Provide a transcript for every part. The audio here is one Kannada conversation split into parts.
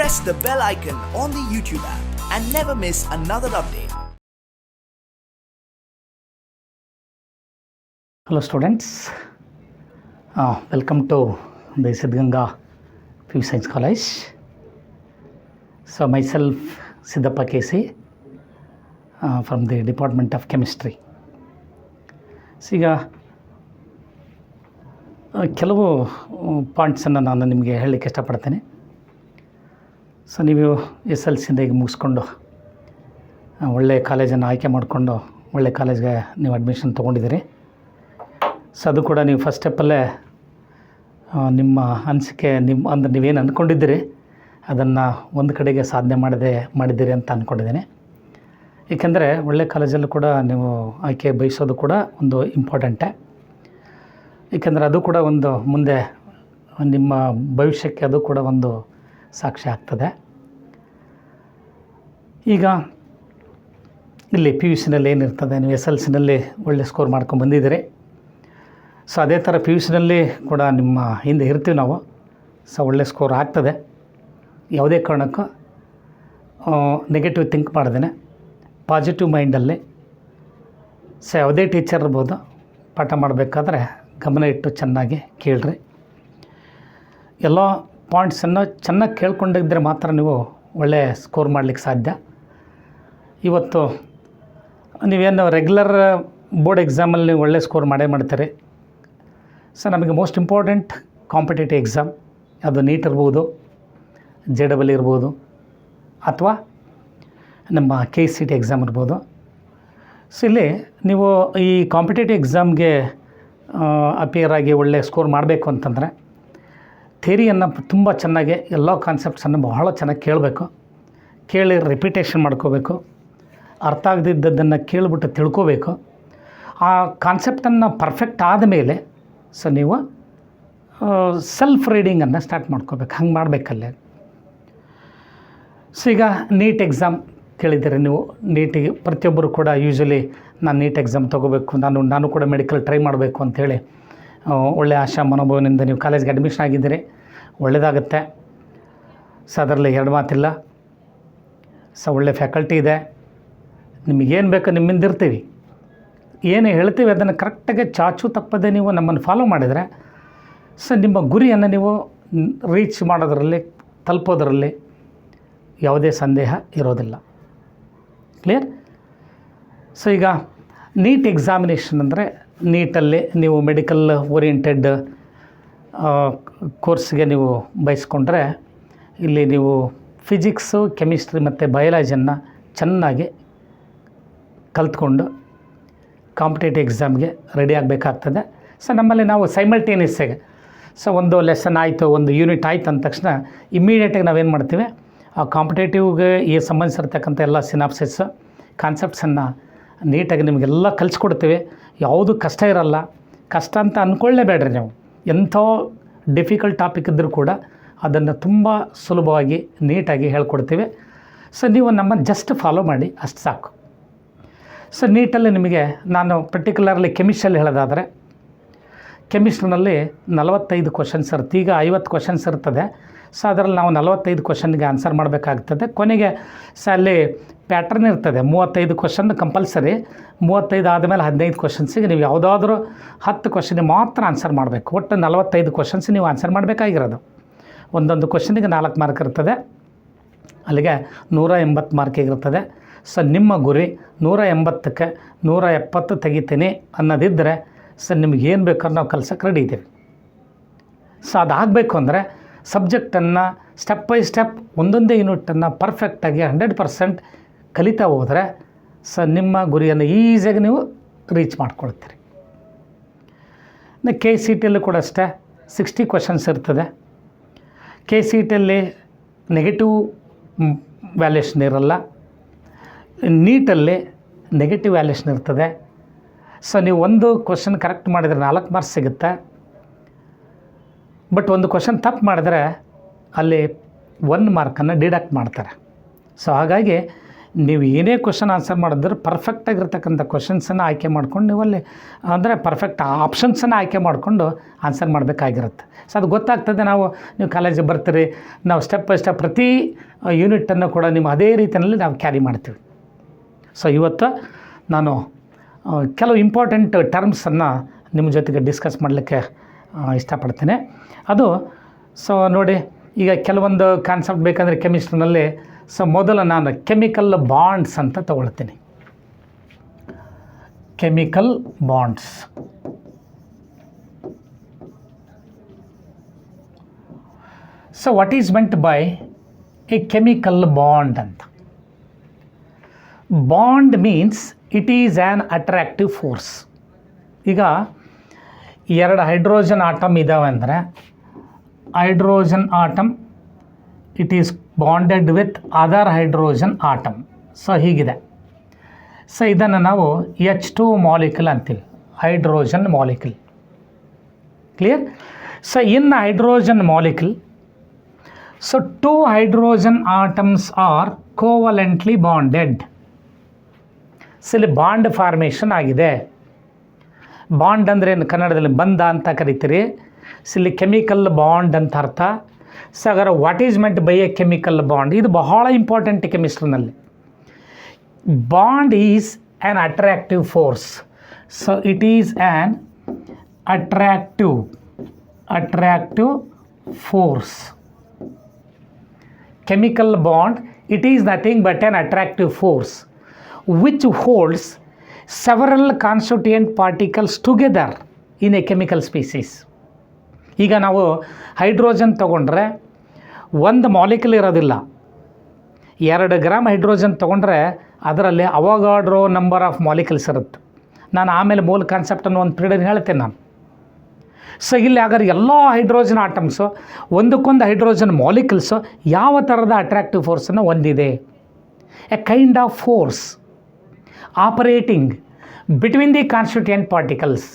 press the bell icon on the YouTube app and never miss another update. Hello students, welcome to the Siddhganga Pure Science College. So myself Siddhappa KC from the Department of Chemistry. So ಈಗ ಕೆಲವು ಪಾಯಿಂಟ್ಸನ್ನು ನಾನು ನಿಮಗೆ ಹೇಳಲಿಕ್ಕೆ ಇಷ್ಟಪಡ್ತೇನೆ. ಸೊ ನೀವು SLCಯಿಂದ ಈಗ ಮುಗಿಸ್ಕೊಂಡು ಒಳ್ಳೆಯ ಕಾಲೇಜನ್ನು ಆಯ್ಕೆ ಮಾಡಿಕೊಂಡು ಒಳ್ಳೆಯ ಕಾಲೇಜ್ಗೆ ನೀವು ಅಡ್ಮಿಷನ್ ತೊಗೊಂಡಿದ್ದೀರಿ. ಸೊ ಅದು ಕೂಡ ನೀವು ಫಸ್ಟ್ ಸ್ಟೆಪ್ಪಲ್ಲೇ ನಿಮ್ಮ ಅನಿಸಿಕೆ ಅಂದರೆ ನೀವೇನು ಅಂದ್ಕೊಂಡಿದ್ದೀರಿ ಅದನ್ನು ಒಂದು ಕಡೆಗೆ ಸಾಧನೆ ಮಾಡಿದ್ದೀರಿ ಅಂತ ಅಂದ್ಕೊಂಡಿದ್ದೀನಿ. ಏಕೆಂದರೆ ಒಳ್ಳೆಯ ಕಾಲೇಜಲ್ಲೂ ಕೂಡ ನೀವು ಆಯ್ಕೆ ಬಯಸೋದು ಕೂಡ ಒಂದು ಇಂಪಾರ್ಟೆಂಟೇ. ಏಕೆಂದರೆ ಅದು ಕೂಡ ಒಂದು ಮುಂದೆ ನಿಮ್ಮ ಭವಿಷ್ಯಕ್ಕೆ ಅದು ಕೂಡ ಒಂದು ಸಾಕ್ಷಿ ಆಗ್ತದೆ. ಈಗ ಇಲ್ಲಿ PUCನಲ್ಲಿ ಏನಿರ್ತದೆ, ನೀವು SLCನಲ್ಲಿ ಒಳ್ಳೆ ಸ್ಕೋರ್ ಮಾಡ್ಕೊಂಡು ಬಂದಿದ್ದೀರಿ. ಸೊ ಅದೇ ಥರ PUCನಲ್ಲಿ ಕೂಡ ನಿಮ್ಮ ಹಿಂದೆ ಇರ್ತೀವಿ ನಾವು. ಸೊ ಒಳ್ಳೆ ಸ್ಕೋರ್ ಆಗ್ತದೆ. ಯಾವುದೇ ಕಾರಣಕ್ಕೂ ನೆಗೆಟಿವ್ ಥಿಂಕ್ ಮಾಡ್ದೇನೆ ಪಾಸಿಟಿವ್ ಮೈಂಡಲ್ಲಿ ಸೊ ಯಾವುದೇ ಟೀಚರ್ ಇರ್ಬೋದು, ಪಾಠ ಮಾಡಬೇಕಾದ್ರೆ ಗಮನ ಇಟ್ಟು ಚೆನ್ನಾಗಿ ಕೇಳ್ರಿ. ಎಲ್ಲ ಪಾಯಿಂಟ್ಸನ್ನು ಚೆನ್ನಾಗಿ ಕೇಳ್ಕೊಂಡಿದ್ದರೆ ಮಾತ್ರ ನೀವು ಒಳ್ಳೆಯ ಸ್ಕೋರ್ ಮಾಡಲಿಕ್ಕೆ ಸಾಧ್ಯ. ಇವತ್ತು ನೀವೇನು ರೆಗ್ಯುಲರ್ ಬೋರ್ಡ್ ಎಕ್ಸಾಮಲ್ಲಿ ನೀವು ಒಳ್ಳೆ ಸ್ಕೋರ್ ಮಾಡ್ತೀರಿ. ಸೊ ನಮಗೆ ಮೋಸ್ಟ್ ಇಂಪಾರ್ಟೆಂಟ್ ಕಾಂಪಿಟೇಟಿವ್ ಎಕ್ಸಾಮ್ ಅದು ನೀಟ್ ಇರ್ಬೋದು, JEE ಇರ್ಬೋದು, ಅಥವಾ ನಮ್ಮ KCET ಎಕ್ಸಾಮ್ ಇರ್ಬೋದು. ಸೊ ಇಲ್ಲಿ ನೀವು ಈ ಕಾಂಪಿಟೇಟಿವ್ ಎಕ್ಸಾಮ್ಗೆ ಅಪಿಯರ್ ಆಗಿ ಒಳ್ಳೆ ಸ್ಕೋರ್ ಮಾಡಬೇಕು ಅಂತಂದರೆ ಥಿಯರಿಯನ್ನು ತುಂಬ ಚೆನ್ನಾಗಿ ಎಲ್ಲ ಕಾನ್ಸೆಪ್ಟ್ಸನ್ನು ಬಹಳ ಚೆನ್ನಾಗಿ ಕೇಳಿ ರಿಪಿಟೇಷನ್ ಮಾಡ್ಕೋಬೇಕು. ಅರ್ಥ ಆಗದಿದ್ದದ್ದನ್ನು ಕೇಳಿಬಿಟ್ಟು ತಿಳ್ಕೋಬೇಕು. ಆ ಕಾನ್ಸೆಪ್ಟನ್ನು ಪರ್ಫೆಕ್ಟ್ ಆದಮೇಲೆ ಸೊ ನೀವು ಸೆಲ್ಫ್ ರೀಡಿಂಗನ್ನು ಸ್ಟಾರ್ಟ್ ಮಾಡ್ಕೋಬೇಕು. ಹಂಗೆ ಮಾಡಬೇಕಲ್ಲೇ. ಸೊ ಈಗ ನೀಟ್ ಎಕ್ಸಾಮ್ ಕೇಳಿದ್ದೀರಿ ನೀವು. ನೀಟಿಗೆ ಪ್ರತಿಯೊಬ್ಬರು ಕೂಡ ಯೂಶ್ವಲಿ ನಾನು ನೀಟ್ ಎಕ್ಸಾಮ್ ತೊಗೋಬೇಕು, ನಾನು ಕೂಡ ಮೆಡಿಕಲ್ ಟ್ರೈ ಮಾಡಬೇಕು ಅಂಥೇಳಿ ಒಳ್ಳೆಯ ಆಶಾ ಮನೋಭಾವನೆಯಿಂದ ನೀವು ಕಾಲೇಜ್ಗೆ ಅಡ್ಮಿಷನ್ ಆಗಿದ್ದೀರಿ. ಒಳ್ಳೆಯದಾಗುತ್ತೆ. ಸೊ ಅದರಲ್ಲಿ ಎರಡು ಮಾತಿಲ್ಲ. ಸೊ ಒಳ್ಳೆ ಫ್ಯಾಕಲ್ಟಿ ಇದೆ. ನಿಮಗೇನು ಬೇಕೋ ನಿಮ್ಮಿಂದ ಇರ್ತೀವಿ. ಏನು ಹೇಳ್ತೀವಿ ಅದನ್ನು ಕರೆಕ್ಟಾಗಿ ಚಾಚು ತಪ್ಪದೆ ನೀವು ನಮ್ಮನ್ನು ಫಾಲೋ ಮಾಡಿದರೆ ಸೊ ನಿಮ್ಮ ಗುರಿಯನ್ನು ನೀವು ರೀಚ್ ಮಾಡೋದರಲ್ಲಿ, ತಲುಪೋದರಲ್ಲಿ ಯಾವುದೇ ಸಂದೇಹ ಇರೋದಿಲ್ಲ. ಕ್ಲಿಯರ್? ಸೊ ಈಗ ನೀಟ್ ಎಕ್ಸಾಮಿನೇಷನ್ ಅಂದರೆ ನೀಟಲ್ಲಿ ನೀವು ಮೆಡಿಕಲ್ ಓರಿಯೆಂಟೆಡ್ ಕೋರ್ಸ್ಗೆ ನೀವು ಬಯಸ್ಕೊಂಡ್ರೆ ಇಲ್ಲಿ ನೀವು ಫಿಸಿಕ್ಸು, ಕೆಮಿಸ್ಟ್ರಿ ಮತ್ತು ಬಯಾಲಜಿಯನ್ನು ಚೆನ್ನಾಗಿ ಕಲ್ತ್ಕೊಂಡು ಕಾಂಪಿಟೇಟಿವ್ ಎಕ್ಸಾಮ್ಗೆ ರೆಡಿ ಆಗಬೇಕಾಗ್ತದೆ. ಸೊ ನಮ್ಮಲ್ಲಿ ನಾವು ಸೈಮಲ್ಟೇನಿಯಸ್ಸಾಗಿ ಸೊ ಒಂದು ಲೆಸನ್ ಆಯಿತು, ಒಂದು ಯೂನಿಟ್ ಆಯಿತು ಅಂದ ತಕ್ಷಣ ಇಮ್ಮಿಡಿಯೇಟಾಗಿ ನಾವೇನು ಮಾಡ್ತೀವಿ, ಆ ಕಾಂಪಿಟೇಟಿವ್ಗೆ ಈ ಸಂಬಂಧಿಸಿರ್ತಕ್ಕಂಥ ಎಲ್ಲ ಸಿನಾಪ್ಸಿಸ್ ಕಾನ್ಸೆಪ್ಟ್ಸನ್ನು ನೀಟಾಗಿ ನಿಮಗೆಲ್ಲ ಕಲಿಸ್ಕೊಡ್ತೀವಿ. ಯಾವುದು ಕಷ್ಟ ಇರಲ್ಲ. ಕಷ್ಟ ಅಂತ ಅಂದ್ಕೊಳ್ಳೇಬೇಡ್ರಿ ನೀವು. ಎಂಥ ಡಿಫಿಕಲ್ಟ್ ಟಾಪಿಕ್ ಇದ್ದರೂ ಕೂಡ ಅದನ್ನು ತುಂಬ ಸುಲಭವಾಗಿ ನೀಟಾಗಿ ಹೇಳ್ಕೊಡ್ತೀವಿ. ಸೊ ನೀವು ನಮ್ಮನ್ನು ಜಸ್ಟ್ ಫಾಲೋ ಮಾಡಿ ಅಷ್ಟು ಸಾಕು. ಸೊ ನೀಟಲ್ಲಿ ನಿಮಗೆ ನಾನು ಪರ್ಟಿಕ್ಯುಲರ್ಲಿ ಕೆಮಿಸ್ಟ್ರಿಯಲ್ಲಿ ಹೇಳೋದಾದರೆ, ಕೆಮಿಸ್ಟ್ರಿನಲ್ಲಿ 45 ಕ್ವಶನ್ಸ್ ಇರುತ್ತೆ. ಈಗ 50 ಕ್ವಶನ್ಸ್ ಇರ್ತದೆ. ಸೊ ಅದರಲ್ಲಿ ನಾವು 45 ಕ್ವಶನ್ಗೆ ಆನ್ಸರ್ ಮಾಡಬೇಕಾಗ್ತದೆ. ಕೊನೆಗೆ ಸೊ ಅಲ್ಲಿ ಪ್ಯಾಟ್ರನ್ ಇರ್ತದೆ. 35 ಕ್ವಶನ್ ಕಂಪಲ್ಸರಿ. 35 ಆದಮೇಲೆ 15 ಕ್ವಶನ್ಸಿಗೆ ನೀವು ಯಾವುದಾದ್ರೂ 10 ಕ್ವಶನ್ಗೆ ಮಾತ್ರ ಆನ್ಸರ್ ಮಾಡಬೇಕು. ಒಟ್ಟು 45 ಕ್ವಶನ್ಸ್ ನೀವು ಆನ್ಸರ್ ಮಾಡಬೇಕಾಗಿರೋದು. ಒಂದೊಂದು ಕ್ವಶನಿಗೆ 4 ಮಾರ್ಕ್ ಇರ್ತದೆ. ಅಲ್ಲಿಗೆ 180 ಮಾರ್ಕಿಗಿರ್ತದೆ. ಸೊ ನಿಮ್ಮ ಗುರಿ 180ಕ್ಕೆ 170 ತೆಗಿತೀನಿ ಅನ್ನೋದಿದ್ದರೆ ಸೊ ನಿಮ್ಗೆ ಏನು ಬೇಕಾದ್ರೂ ನಾವು ಕಲ್ಸೋಕ್ಕೆ ರೆಡಿ ಇದ್ದೀವಿ. ಸೊ ಅದಾಗಬೇಕು ಅಂದರೆ ಸಬ್ಜೆಕ್ಟನ್ನು ಸ್ಟೆಪ್ ಬೈ ಸ್ಟೆಪ್ ಒಂದೊಂದೇ ಯೂನಿಟನ್ನು ಪರ್ಫೆಕ್ಟಾಗಿ 100% ಕಲಿತಾ ಹೋದರೆ ಸೊ ನಿಮ್ಮ ಗುರಿಯನ್ನು ಈಸಿಯಾಗಿ ನೀವು ರೀಚ್ ಮಾಡ್ಕೊಳ್ತೀರಿ. KCETಯಲ್ಲೂ ಕೂಡ ಅಷ್ಟೇ 60 ಕ್ವಶನ್ಸ್ ಇರ್ತದೆ. KCETಯಲ್ಲಿ ನೆಗೆಟಿವ್ ವ್ಯಾಲ್ಯೂಷನ್ ಇರಲ್ಲ. ನೀಟಲ್ಲಿ ನೆಗೆಟಿವ್ ವ್ಯಾಲ್ಯೂಷನ್ ಇರ್ತದೆ. ಸೊ ನೀವು ಒಂದು ಕ್ವಶನ್ ಕರೆಕ್ಟ್ ಮಾಡಿದರೆ 4 ಮಾರ್ಕ್ಸ್ ಸಿಗುತ್ತೆ. ಬಟ್ ಒಂದು ಕ್ವಶನ್ ತಪ್ಪು ಮಾಡಿದ್ರೆ ಅಲ್ಲಿ 1 ಮಾರ್ಕನ್ನು ಡಿಡಕ್ಟ್ ಮಾಡ್ತಾರೆ. ಸೊ ಹಾಗಾಗಿ ನೀವು ಏನೇ ಕ್ವಶನ್ ಆನ್ಸರ್ ಮಾಡಿದ್ರೆ ಪರ್ಫೆಕ್ಟಾಗಿರ್ತಕ್ಕಂಥ ಕ್ವಶನ್ಸನ್ನು ಆಯ್ಕೆ ಮಾಡ್ಕೊಂಡು ನೀವಲ್ಲಿ ಅಂದರೆ ಪರ್ಫೆಕ್ಟ್ ಆಪ್ಷನ್ಸನ್ನು ಆಯ್ಕೆ ಮಾಡಿಕೊಂಡು ಆನ್ಸರ್ ಮಾಡಬೇಕಾಗಿರುತ್ತೆ. ಸೊ ಅದು ಗೊತ್ತಾಗ್ತದೆ. ನೀವು ಕಾಲೇಜಿಗೆ ಬರ್ತೀರಿ, ನಾವು ಸ್ಟೆಪ್ ಬೈ ಸ್ಟೆಪ್ ಪ್ರತಿ ಯೂನಿಟನ್ನು ಕೂಡ ನೀವು ಅದೇ ರೀತಿಯಲ್ಲಿ ನಾವು ಕ್ಯಾರಿ ಮಾಡ್ತೀವಿ. ಸೊ ಇವತ್ತು ನಾನು ಕೆಲವು ಇಂಪಾರ್ಟೆಂಟ್ ಟರ್ಮ್ಸನ್ನು ನಿಮ್ಮ ಜೊತೆಗೆ ಡಿಸ್ಕಸ್ ಮಾಡಲಿಕ್ಕೆ ಇಷ್ಟಪಡ್ತೇನೆ. ಅದು ಸೊ ನೋಡಿ, ಈಗ ಕೆಲವೊಂದು ಕಾನ್ಸೆಪ್ಟ್ ಬೇಕಂದರೆ ಕೆಮಿಸ್ಟ್ರಿನಲ್ಲಿ ಸೊ ಮೊದಲು ನಾನು ಕೆಮಿಕಲ್ ಬಾಂಡ್ಸ್ ಅಂತ ತಗೊಳ್ತೀನಿ. Chemical bonds. So what is meant by a chemical bond ಅಂತ? Bond means it is an attractive force. ಈಗ 2 ಹೈಡ್ರೋಜನ್ ಆಟಮ್ ಇದ್ದಾವೆ ಅಂದರೆ hydrogen atom it is bonded with other hydrogen atom. So ಹೀಗಿದೆ. ಸೊ ಇದನ್ನು ನಾವು H2 ಮಾಲಿಕ್ಯೂಲ್ ಅಂತೀವಿ, hydrogen molecule. Clear? So in hydrogen molecule, so 2 hydrogen atoms are covalently bonded. So ಇಲ್ಲಿ ಬಾಂಡ್ ಫಾರ್ಮೇಷನ್ ಆಗಿದೆ. ಬಾಂಡ್ ಅಂದರೆ ಏನು ಕನ್ನಡದಲ್ಲಿ ಬಂಧ ಅಂತ ಕರಿತೀರಿ. ಸೊ ಇಲ್ಲಿ ಕೆಮಿಕಲ್ ಬಾಂಡ್ ಅಂತ ಅರ್ಥ. ಸೊ ಹಾಗಾದ್ರೆ what is meant by a chemical bond? ಇದು ಬಹಳ ಇಂಪಾರ್ಟೆಂಟ್ ಕೆಮಿಸ್ಟ್ರಿನಲ್ಲಿ. Bond is an attractive force. So it is an attractive force. Chemical bond, it is nothing but an attractive force which holds several constituent particles together in a chemical species. ಈಗ ನಾವು ಹೈಡ್ರೋಜನ್ ತೊಗೊಂಡ್ರೆ ಒಂದು ಮಾಲಿಕ್ಯೂಲ್ ಇರೋದಿಲ್ಲ. 2 ಗ್ರಾಮ್ ಹೈಡ್ರೋಜನ್ ತೊಗೊಂಡ್ರೆ ಅದರಲ್ಲಿ ಅವಗಾಡ್ರೋ ನಂಬರ್ ಆಫ್ ಮಾಲಿಕ್ಯೂಲ್ಸ್ ಇರುತ್ತೆ. ನಾನು ಆಮೇಲೆ ಮೂಲ ಕಾನ್ಸೆಪ್ಟನ್ನು ಒಂದು ಪೀರಿಯಡ್ ಹೇಳ್ತೇನೆ ನಾನು. ಸೊ ಇಲ್ಲಿ ಹಾಗಾದ್ರೆ ಎಲ್ಲ ಹೈಡ್ರೋಜನ್ ಆಟಮ್ಸು ಒಂದಕ್ಕೊಂದು ಹೈಡ್ರೋಜನ್ ಮಾಲಿಕ್ಯೂಲ್ಸು ಯಾವ ಥರದ ಅಟ್ರಾಕ್ಟಿವ್ ಫೋರ್ಸನ್ನು ಹೊಂದಿದೆ? A kind of force operating between the constituent particles.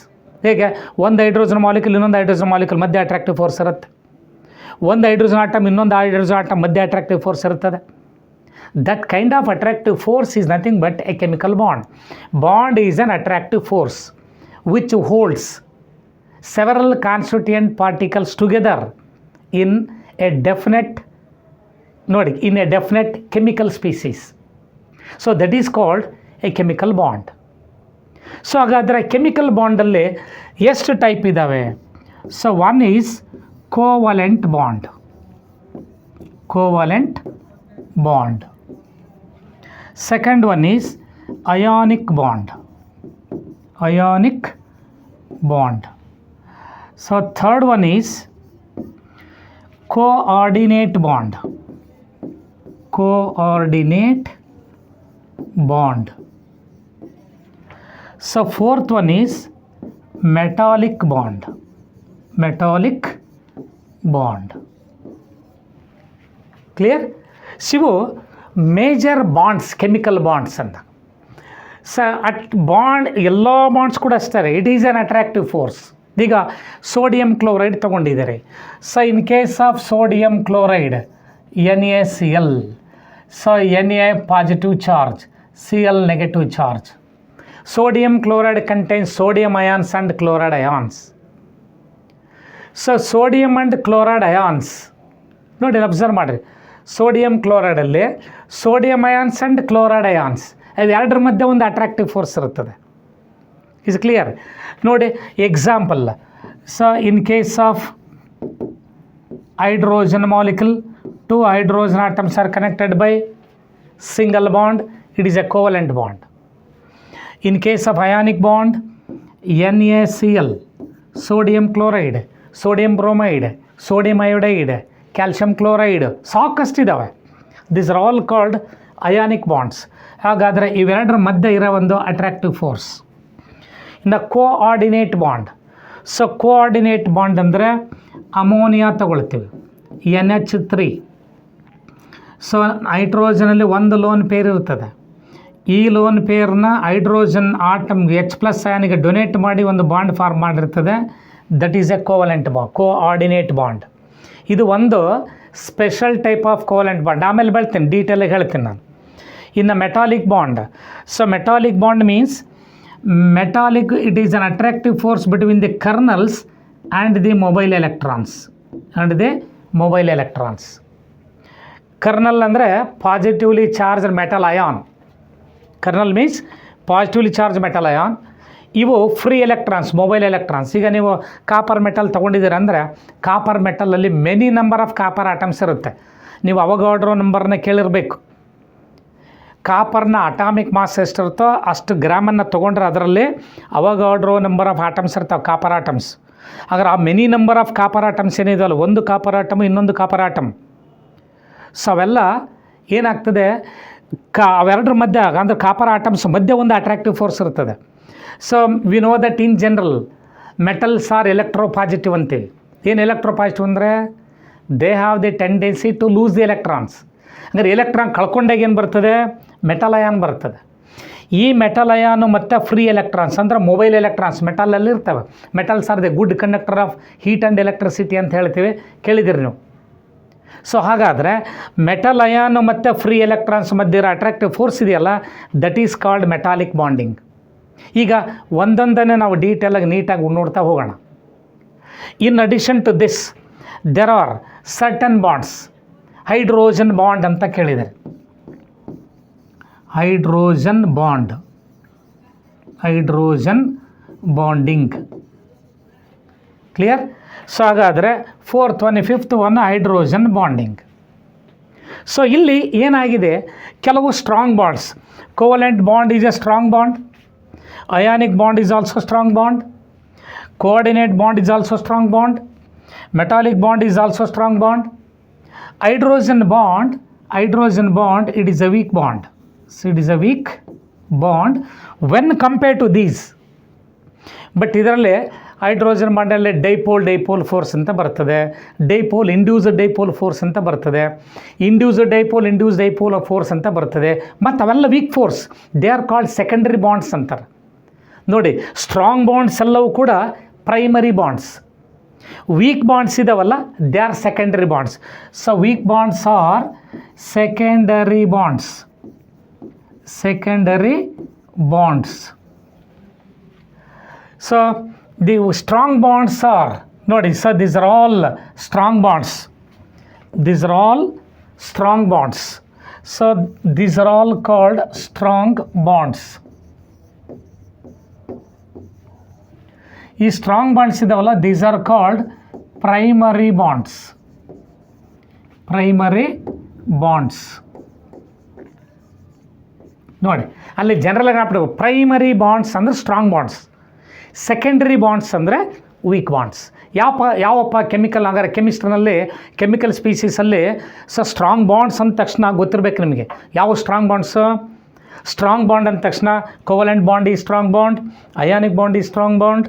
ಹೇಗೆ ಒಂದು ಹೈಡ್ರೋಜನ್ ಮಾಲಿಕ್ಯೂಲ್ ಇನ್ನೊಂದು ಹೈಡ್ರೋಜನ್ ಮಾಲಿಕ್ಯೂಲ್ ಮಧ್ಯೆ ಅಟ್ರಾಕ್ಟಿವ್ ಫೋರ್ಸ್ ಇರುತ್ತೆ. ಒಂದು ಹೈಡ್ರೋಜನ್ ಆಟಮ್ ಇನ್ನೊಂದು ಹೈಡ್ರೋಜನ್ ಆಟಮ್ ಮಧ್ಯೆ ಅಟ್ರಾಕ್ಟಿವ್ ಫೋರ್ಸ್ ಇರುತ್ತದೆ. That kind of attractive force is nothing but A chemical bond. Bond is an attractive force which holds several constituent particles together in a definite chemical species. So that is called a chemical bond. So ಹಾಗಾದರೆ ಕೆಮಿಕಲ್ ಬಾಂಡಲ್ಲಿ ಎಷ್ಟು ಟೈಪ್ ಇದ್ದಾವೆ? So one is covalent bond. Second one is ionic bond. So third one is coordinate bond. So fourth one is metallic bond. Clear? Sivu major bonds, chemical bonds ಅಂತ. ಸೊ ಬಾಂಡ್ ಎಲ್ಲ ಬಾಂಡ್ಸ್ ಕೂಡ ಅಷ್ಟೇ. It is an attractive force. ಈಗ ಸೋಡಿಯಂ ಕ್ಲೋರೈಡ್ ತೊಗೊಂಡಿದ್ದಾರೆ. So in case of sodium chloride NaCl, so Na positive charge, Cl negative charge. Sodium chloride contains sodium ions and chloride ions. So sodium and chloride ions ನೋಡಿ, ಅಬ್ಸರ್ವ್ ಮಾಡಿರಿ. ಸೋಡಿಯಂ ಕ್ಲೋರೈಡಲ್ಲಿ sodium ions and chloride ions ಇವೆರಡರ ಮಧ್ಯೆ ಒಂದು ಅಟ್ರಾಕ್ಟಿವ್ ಫೋರ್ಸ್ ಇರುತ್ತದೆ. Is clear? ನೋಡಿ example. So in case of hydrogen molecule, 2 hydrogen atoms are connected by single bond, it is a covalent bond. In case of ionic bond, NaCl, sodium chloride, sodium bromide, sodium iodide, calcium chloride, ಸಾಕಷ್ಟಿದ್ದಾವೆ. These are all called ionic bonds. ಹಾಗಾದರೆ ಇವೆರಡರ ಮಧ್ಯೆ ಇರೋ ಒಂದು ಅಟ್ರಾಕ್ಟಿವ್ ಫೋರ್ಸ್. ಇನ್ನು coordinate bond. So coordinate bond ಅಂದರೆ ಅಮೋನಿಯಾ ತಗೊಳ್ತೀವಿ, NH3. ಸೊ ಹೈಡ್ರೋಜನಲ್ಲಿ ಒಂದು ಲೋನ್ ಪೇರ್ ಇರ್ತದೆ. ಈ ಲೋನ್ ಪೇರ್ನ ಹೈಡ್ರೋಜನ್ ಆಟಮ್ಗೆ H+ ಅಯಾನಿಗೆ ಡೊನೇಟ್ ಮಾಡಿ ಒಂದು ಬಾಂಡ್ ಫಾರ್ಮ್ ಮಾಡಿರ್ತದೆ. That is a covalent bond, coordinate bond. ಇದು ಒಂದು special type of covalent bond. ಆಮೇಲೆ ಹೇಳ್ತೀನಿ, ಡೀಟೇಲಾಗಿ ಹೇಳ್ತೀನಿ ನಾನು. In a metallic bond, so metallic bond means metallic, it is an attractive force between the kernels and the mobile electrons. Kernel ಅಂದರೆ positively charge metal ion. Kernel means positively charge metal ion. ಇವು ಫ್ರೀ ಎಲೆಕ್ಟ್ರಾನ್ಸ್, ಮೊಬೈಲ್ ಎಲೆಕ್ಟ್ರಾನ್ಸ್. ಈಗ ನೀವು ಕಾಪರ್ ಮೆಟಲ್ ತೊಗೊಂಡಿದ್ದೀರ ಅಂದರೆ ಕಾಪರ್ ಮೆಟಲಲ್ಲಿ many number of copper atoms ಇರುತ್ತೆ. ನೀವು ಅವಗಾಡ್ರೋ ನಂಬರ್ನ ಕೇಳಿರಬೇಕು. ಕಾಪರ್ನ ಅಟಾಮಿಕ್ ಮಾಸ್ ಎಷ್ಟಿರುತ್ತೋ ಅಷ್ಟು ಗ್ರಾಮನ್ನು ತೊಗೊಂಡ್ರೆ ಅದರಲ್ಲಿ ಅವಗಾಡ್ರೋ ನಂಬರ್ ಆಫ್ ಆಟಮ್ಸ್ ಇರ್ತಾವೆ, ಕಾಪರ್ ಆಟಮ್ಸ್. ಹಾಗಾದ್ರೆ ಆ many number of copper atoms ಏನಿದೆಯಲ್ಲ, ಒಂದು ಕಾಪರ್ ಆಟಮ್ ಇನ್ನೊಂದು ಕಾಪರ್ ಆಟಮ್, ಸೊ ಅವೆಲ್ಲ ಏನಾಗ್ತದೆ, ಅವೆರಡರ ಮಧ್ಯೆ ಅಂದರೆ ಕಾಪರ್ ಆಟಮ್ಸ್ ಮಧ್ಯೆ ಒಂದು ಅಟ್ರಾಕ್ಟಿವ್ ಫೋರ್ಸ್ ಇರ್ತದೆ. So we know that in general metals are electropositive ಅಂತೀವಿ. ಏನು ಎಲೆಕ್ಟ್ರೋಪಾಸಿಟಿವ್ ಅಂದರೆ they have the tendency to lose the electrons. ಅಂದರೆ ಎಲೆಕ್ಟ್ರಾನ್ ಕಳ್ಕೊಂಡಾಗ ಏನು ಬರ್ತದೆ, ಮೆಟಲ್ ಅಯಾನ್ ಬರ್ತದೆ. ಈ ಮೆಟಲ್ ಅಯಾನು ಮತ್ತು ಫ್ರೀ ಎಲೆಕ್ಟ್ರಾನ್ಸ್ ಅಂದರೆ ಮೊಬೈಲ್ ಎಲೆಕ್ಟ್ರಾನ್ಸ್ ಮೆಟಲಲ್ಲಿ ಇರ್ತವೆ. Metals are the good conductor of heat and electricity ಅಂತ ಹೇಳ್ತೀವಿ, ಕೇಳಿದಿರಿ ನೀವು. ಸೊ ಹಾಗಾದರೆ ಮೆಟಲ್ ಅಯಾನು ಮತ್ತು ಫ್ರೀ ಎಲೆಕ್ಟ್ರಾನ್ಸ್ ಮಧ್ಯೆ ಇರೋ ಅಟ್ರಾಕ್ಟಿವ್ ಫೋರ್ಸ್ ಇದೆಯಲ್ಲ, that is called metallic bonding. ಈಗ ಒಂದೊಂದನ್ನೇ ನಾವು ಡೀಟೇಲಾಗಿ ನೀಟಾಗಿ ನೋಡ್ತಾ ಹೋಗೋಣ. In addition to this there are certain bonds. Hydrogen bond ಅಂತ ಕೇಳಿದ್ದಾರೆ. Hydrogen bond, hydrogen bonding, clear? So ಹಾಗಾದರೆ fourth one, fifth one hydrogen bonding. So ಇಲ್ಲಿ ಏನಾಗಿದೆ, ಕೆಲವು strong bonds. Covalent bond is a strong bond. Ionic bond is also strong bond. Coordinate bond is also strong bond. Metallic bond is also strong bond. Hydrogen bond, it is a weak bond. So it is a weak bond when compared to these. But ಇದರಲ್ಲಿ ಹೈಡ್ರೋಜನ್ ಬಾಂಡಲ್ಲಿ ಡೈಪೋಲ್ ಫೋರ್ಸ್ ಅಂತ ಬರ್ತದೆ, ಇಂಡ್ಯೂಸ್ಡ್ ಡೈಪೋಲ್ ಫೋರ್ಸ್ ಅಂತ ಬರ್ತದೆ, ಇಂಡ್ಯೂಸ್ಡ್ ಡೈಪೋಲ್ ಫೋರ್ಸ್ ಅಂತ ಬರ್ತದೆ. ಮತ್ತು ಅವೆಲ್ಲ weak force, they are called secondary bonds ಅಂತಾರೆ. ನೋಡಿ, ಸ್ಟ್ರಾಂಗ್ ಬಾಂಡ್ಸ್ ಎಲ್ಲವೂ ಕೂಡ ಪ್ರೈಮರಿ ಬಾಂಡ್ಸ್. ವೀಕ್ ಬಾಂಡ್ಸ್ ಇದಾವಲ್ಲ, they are secondary bonds. So weak bonds are secondary bonds. So the strong bonds are, ನೋಡಿ, so these are all strong bonds. So these are all called strong bonds. ಈ ಸ್ಟ್ರಾಂಗ್ ಬಾಂಡ್ಸ್ ಇದಾವಲ್ಲ, these are called primary bonds. ನೋಡಿ, ಅಲ್ಲಿ ಜನರಲ್ ಆಗಿ ಹಾಕ್ಬಿಟ್ಟು ಪ್ರೈಮರಿ ಬಾಂಡ್ಸ್ ಅಂದರೆ ಸ್ಟ್ರಾಂಗ್ ಬಾಂಡ್ಸ್, ಸೆಕೆಂಡರಿ ಬಾಂಡ್ಸ್ ಅಂದರೆ ವೀಕ್ ಬಾಂಡ್ಸ್. ಯಾವಪ್ಪ ಕೆಮಿಕಲ್, ಹಂಗಾರೆ ಕೆಮಿಸ್ಟ್ರಿನಲ್ಲಿ ಕೆಮಿಕಲ್ ಸ್ಪೀಸೀಸಲ್ಲಿ ಸೊ ಸ್ಟ್ರಾಂಗ್ ಬಾಂಡ್ಸ್ ಅಂದ ತಕ್ಷಣ ಗೊತ್ತಿರಬೇಕು ನಿಮಗೆ ಯಾವ ಸ್ಟ್ರಾಂಗ್ ಬಾಂಡ್ಸು. ಸ್ಟ್ರಾಂಗ್ ಬಾಂಡ್ ಅಂದ ತಕ್ಷಣ ಕೋವಲೆಂಟ್ ಬಾಂಡ್ ಈ ಸ್ಟ್ರಾಂಗ್ ಬಾಂಡ್, ಅಯಾನಿಕ್ ಬಾಂಡ್ ಈ ಸ್ಟ್ರಾಂಗ್ ಬಾಂಡ್,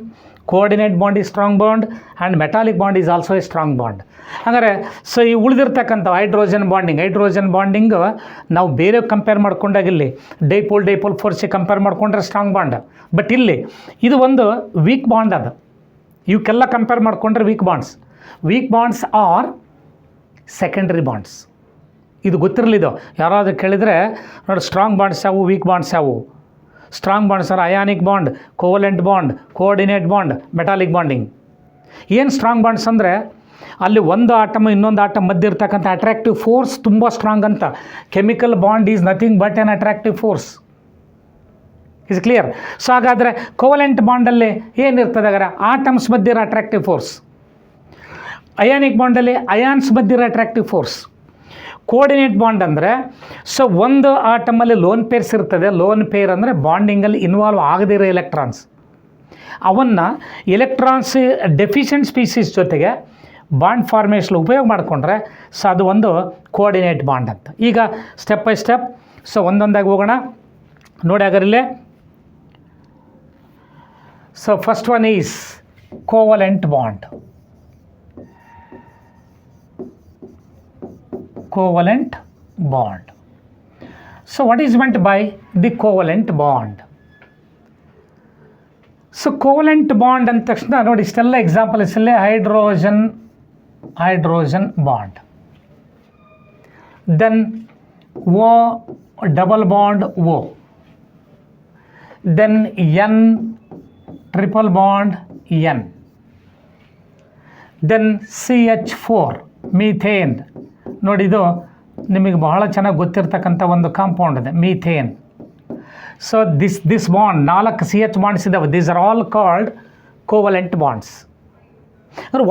ಕೋಆರ್ಡಿನೇಟ್ ಬಾಂಡ್ ಈ strong bond, and metallic bond is also a strong bond. ಹಾಗಾದರೆ ಸೊ ಈ ಉಳಿದಿರ್ತಕ್ಕಂಥ ಹೈಡ್ರೋಜನ್ ಬಾಂಡಿಂಗ್ ನಾವು ಬೇರೆ ಕಂಪೇರ್ ಮಾಡ್ಕೊಂಡಾಗ ಇಲ್ಲಿ ಡೈಪೋಲ್ ಫೋರ್ಸಿಗೆ ಕಂಪೇರ್ ಮಾಡಿಕೊಂಡ್ರೆ ಸ್ಟ್ರಾಂಗ್ ಬಾಂಡ್. ಬಟ್ ಇಲ್ಲಿ ಇದು ಒಂದು ವೀಕ್ ಬಾಂಡ್. ಅದು ಇವಕ್ಕೆಲ್ಲ ಕಂಪೇರ್ ಮಾಡಿಕೊಂಡ್ರೆ weak bonds are secondary bonds. ಇದು ಗೊತ್ತಿರಲಿದ್ದು ಯಾರಾದರೂ ಕೇಳಿದರೆ ನೋಡಿ, ಸ್ಟ್ರಾಂಗ್ ಬಾಂಡ್ಸ್ ಯಾವುವು, ವೀಕ್ ಬಾಂಡ್ಸ್ ಯಾವುವು. Strong bonds are ionic bond, covalent bond, coordinate bond, metallic bonding. ಏನು ಸ್ಟ್ರಾಂಗ್ ಬಾಂಡ್ಸ್ ಅಂದರೆ ಅಲ್ಲಿ ಒಂದು ಆಟಮ್ ಇನ್ನೊಂದು ಆಟಮ್ ಮಧ್ಯೆ ಇರ್ತಕ್ಕಂಥ ಅಟ್ರಾಕ್ಟಿವ್ ಫೋರ್ಸ್ ತುಂಬ ಸ್ಟ್ರಾಂಗ್ ಅಂತ. Chemical bond is nothing but an attractive force. Is clear? So ಹಾಗಾದರೆ ಕೋವಲೆಂಟ್ ಬಾಂಡಲ್ಲಿ ಏನಿರ್ತದೆ, ಹಾಗಾದ್ರೆ ಆಟಮ್ಸ್ ಮಧ್ಯೆ ಇರೋ ಅಟ್ರಾಕ್ಟಿವ್ ಫೋರ್ಸ್. ಅಯಾನಿಕ್ ಬಾಂಡಲ್ಲಿ ಅಯಾನ್ಸ್ ಮಧ್ಯೆ ಇರೋ ಅಟ್ರಾಕ್ಟಿವ್ ಫೋರ್ಸ್. ಕೋಆರ್ಡಿನೇಟ್ ಬಾಂಡ್ ಅಂದರೆ ಸೊ ಒಂದು ಆಟಮಲ್ಲಿ ಲೋನ್ ಪೇರ್ಸ್ ಇರ್ತದೆ. ಲೋನ್ ಪೇರ್ ಅಂದರೆ ಬಾಂಡಿಂಗಲ್ಲಿ ಇನ್ವಾಲ್ವ್ ಆಗದೇ ಇರೋ ಎಲೆಕ್ಟ್ರಾನ್ಸ್. ಅವನ್ನು ಎಲೆಕ್ಟ್ರಾನ್ಸ್ ಡೆಫಿಷಿಯೆಂಟ್ ಸ್ಪೀಸೀಸ್ ಜೊತೆಗೆ ಬಾಂಡ್ ಫಾರ್ಮೇಷನ್ ಉಪಯೋಗ ಮಾಡಿಕೊಂಡ್ರೆ ಸೊ ಅದು ಒಂದು ಕೋಆರ್ಡಿನೇಟ್ ಬಾಂಡ್ ಅಂತ. ಈಗ ಸ್ಟೆಪ್ ಬೈ ಸ್ಟೆಪ್ ಸೊ ಒಂದೊಂದಾಗಿ ಹೋಗೋಣ ನೋಡಿ. ಹಾಗಾದ್ರೆ so first one is covalent bond. So what is meant by the covalent bond? So covalent bond ಅಂದ ತಕ್ಷಣ ನೋಡಿ, ಇಷ್ಟೆಲ್ಲ ಎಕ್ಸಾಂಪಲ್ ಇಷ್ಟಲ್ಲೇ hydrogen bond, then double bond O. Then N triple bond N. Then CH4 methane. ನೋಡಿ, ಇದು ನಿಮಗೆ ಬಹಳ ಚೆನ್ನಾಗಿ ಗೊತ್ತಿರ್ತಕ್ಕಂಥ ಒಂದು ಕಾಂಪೌಂಡ್ ಇದೆ, methane. So this bond 4 CH bonds ಇದ್ದಾವೆ. These are all called covalent bonds.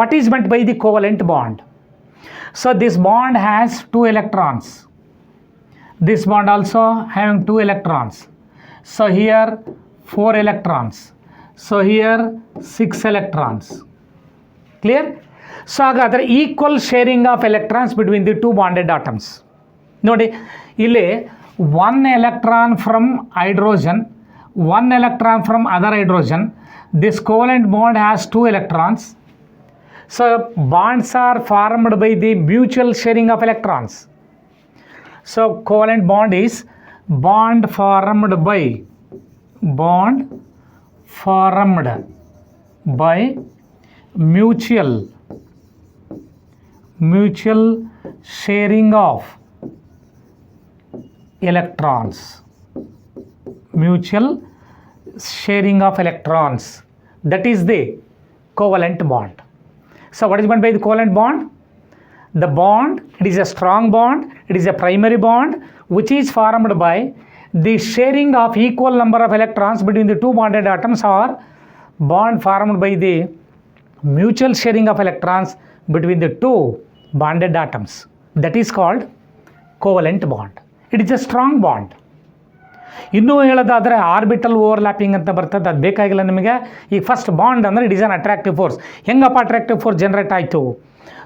What is meant by the covalent bond? So this bond has 2 electrons. This bond also having 2 electrons. So here 4 electrons. So here 6 electrons. Clear? So ಹಾಗಾದರೆ equal sharing of electrons between the 2 bonded atoms. ನೋಡಿ, ಇಲ್ಲಿ 1 electron from hydrogen, 1 electron from other hydrogen. This covalent bond has 2 electrons. So bonds are formed by the mutual sharing of electrons. So covalent bond is bond formed by mutual sharing of electrons. Mutual sharing of electrons. That is the covalent bond. So what is meant by the covalent bond? The bond, it is a strong bond, it is a primary bond which is formed by the sharing of equal number of electrons between the 2 bonded atoms, or bond formed by the mutual sharing of electrons between the 2 bonded atoms. That is called covalent bond. It is a strong bond. ಇನ್ನೂ ಹೇಳೋದಾದರೆ ಆರ್ಬಿಟಲ್ ಓವರ್ಲ್ಯಾಪಿಂಗ್ ಅಂತ ಬರ್ತದೆ, ಅದು ಬೇಕಾಗಿಲ್ಲ ನಿಮಗೆ. ಈಗ ಫಸ್ಟ್ ಬಾಂಡ್ ಅಂದರೆ it is an attractive force. ಹೆಂಗಪ್ಪ ಅಟ್ರಾಕ್ಟಿವ್ ಫೋರ್ಸ್ ಜನರೇಟ್ ಆಯಿತು?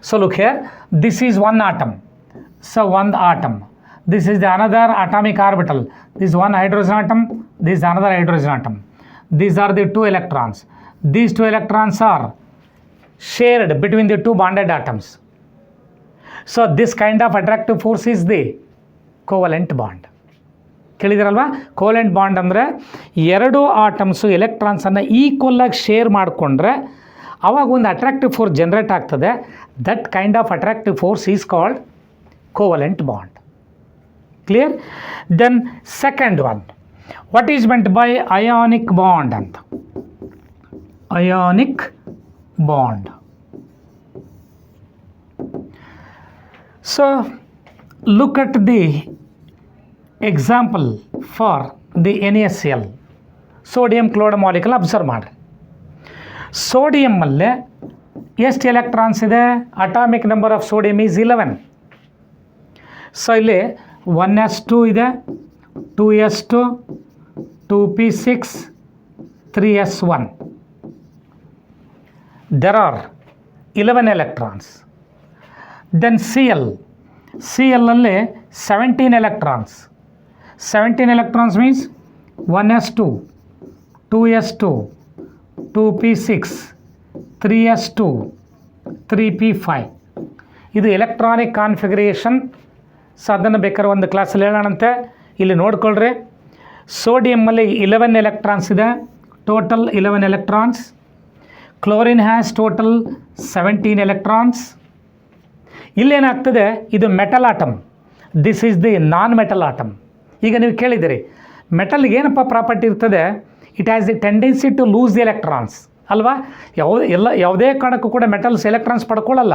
So look here, this is 1 atom. So 1 atom. This is the another atomic orbital. This is 1 hydrogen atom, this is another hydrogen atom. These are the 2 electrons. These 2 electrons are shared between the 2 bonded atoms. So this kind of attractive force is the covalent bond. ಕೇಳಿದಿರಲ್ವಾ? ಕೋಲೆಂಟ್ ಬಾಂಡ್ ಅಂದರೆ 2 ಆಟಮ್ಸು ಎಲೆಕ್ಟ್ರಾನ್ಸನ್ನು ಈಕ್ವಲಾಗಿ ಶೇರ್ ಮಾಡಿಕೊಂಡ್ರೆ ಅವಾಗ ಒಂದು ಅಟ್ರಾಕ್ಟಿವ್ ಫೋರ್ಸ್ ಜನರೇಟ್ ಆಗ್ತದೆ. That kind of attractive force is called covalent bond. Clear? Then second one, what is meant by ionic bond ಅಂತ. Ionic bond. So look at the example for the NaCl, sodium chloride molecule observe ಮಾಡಿರಿ. ಸೋಡಿಯಮ್ಮಲ್ಲೇ ಎಷ್ಟು ಎಲೆಕ್ಟ್ರಾನ್ಸ್ ಇದೆ? Atomic number of sodium is 11. So ಇಲ್ಲಿ 1s2 ಇದೆ, 2s2, 2p6, 3s1. There are 11 electrons. Then Cl ಅಲ್ಲಿ 17 electrons. 17 electrons means 1s2, 2s2, 2p6, 3s2, 3p5. ಇದು ಎಲೆಕ್ಟ್ರಾನಿಕ್ ಕಾನ್ಫಿಗರೇಷನ್. ಸೊ ಅದನ್ನು ಬೇಕಾದ್ರೆ ಒಂದು ಕ್ಲಾಸಲ್ಲಿ ಹೇಳೋಣಂತೆ. ಇಲ್ಲಿ ನೋಡ್ಕೊಳ್ರಿ, ಸೋಡಿಯಮ್ಮಲ್ಲಿ 11 ಎಲೆಕ್ಟ್ರಾನ್ಸ್ ಇದೆ, total 11 electrons. Chlorine has total 17 electrons. ಇಲ್ಲೇನಾಗ್ತದೆ, ಇದು metal atom. This is the non metal atom. ಈಗ ನೀವು ಕೇಳಿದಿರಿ, ಮೆಟಲ್ಗೆ ಏನಪ್ಪ ಪ್ರಾಪರ್ಟಿ ಇರ್ತದೆ? It has the tendency to lose the electrons ಅಲ್ವಾ? ಯಾವುದೇ ಕಾರಣಕ್ಕೂ ಕೂಡ ಮೆಟಲ್ಸ್ ಎಲೆಕ್ಟ್ರಾನ್ಸ್ ಪಡ್ಕೊಳ್ಳಲ್ಲ,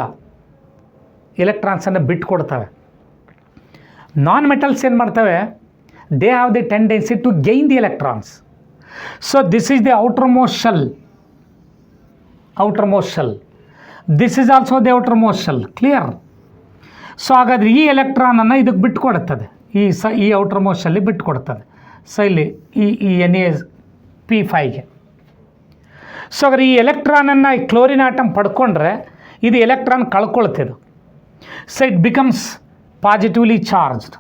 ಎಲೆಕ್ಟ್ರಾನ್ಸನ್ನು ಬಿಟ್ಕೊಡ್ತವೆ. ನಾನ್ ಮೆಟಲ್ಸ್ ಏನು ಮಾಡ್ತವೆ? They have the tendency to gain the electrons. So this is the outermost shell. This is also the outermost shell. Clear? So ಹಾಗಾದರೆ ಈ ಎಲೆಕ್ಟ್ರಾನನ್ನು ಇದಕ್ಕೆ ಬಿಟ್ಕೊಡುತ್ತದೆ, ಈ ಔಟರ್ಮೋಸ್ಟ್ ಶೆಲ್ಲಿಗೆ ಬಿಟ್ಕೊಡ್ತದೆ. ಸೊ ಇಲ್ಲಿ ಈ NaP5ಗೆ. ಸೊ ಹಾಗಾದ್ರೆ ಈ ಎಲೆಕ್ಟ್ರಾನನ್ನು ಈ ಕ್ಲೋರಿನ್ ಆಟಮ್ ಪಡ್ಕೊಂಡ್ರೆ ಇದು ಎಲೆಕ್ಟ್ರಾನ್ ಕಳ್ಕೊಳ್ತಿದ್ದು. So it becomes positively charged.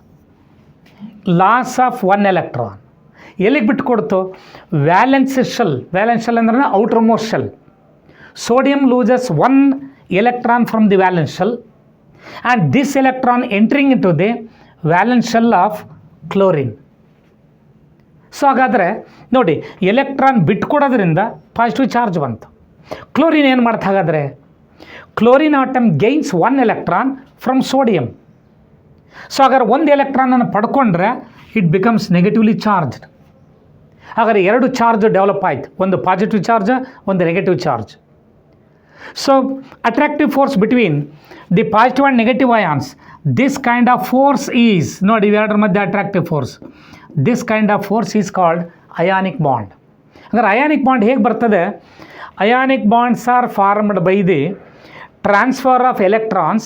Loss of 1 electron. ಎಲ್ಲಿಗೆ ಬಿಟ್ಕೊಡ್ತು? ವ್ಯಾಲೆನ್ಸ್ ಶೆಲ್ ಅಂದ್ರೆ outermost shell. Sodium loses 1 electron from the valence shell, and this electron entering into the valence shell of chlorine. So ಹಾಗಾದರೆ ನೋಡಿ, ಎಲೆಕ್ಟ್ರಾನ್ ಬಿಟ್ಕೊಡೋದ್ರಿಂದ ಪಾಸಿಟಿವ್ ಚಾರ್ಜ್ ಬಂತು. ಕ್ಲೋರಿನ್ ಏನು ಮಾಡ್ತಾ? ಹಾಗಾದರೆ chlorine atom gains 1 electron from sodium. So ಹಾಗಾದ್ರೆ 1 ಎಲೆಕ್ಟ್ರಾನನ್ನು ಪಡ್ಕೊಂಡ್ರೆ ಇಟ್ ಬಿಕಮ್ಸ್ ನೆಗೆಟಿವ್ಲಿ ಚಾರ್ಜ್ಡ್. ಹಾಗಾದರೆ ಎರಡು ಚಾರ್ಜ್ ಡೆವಲಪ್ ಆಯಿತು, ಒಂದು ಪಾಸಿಟಿವ್ ಚಾರ್ಜ್, ಒಂದು negative charge. So attractive force between the positive and negative ions, this kind of force is, ನೋಡಿ ಇವೆರಡರ ಮಧ್ಯೆ attractive force, this kind of force is called ionic bond. ಅಂದರೆ ಅಯಾನಿಕ್ ಬಾಂಡ್ ಹೇಗೆ ಬರ್ತದೆ? Ionic bonds are formed by the transfer of electrons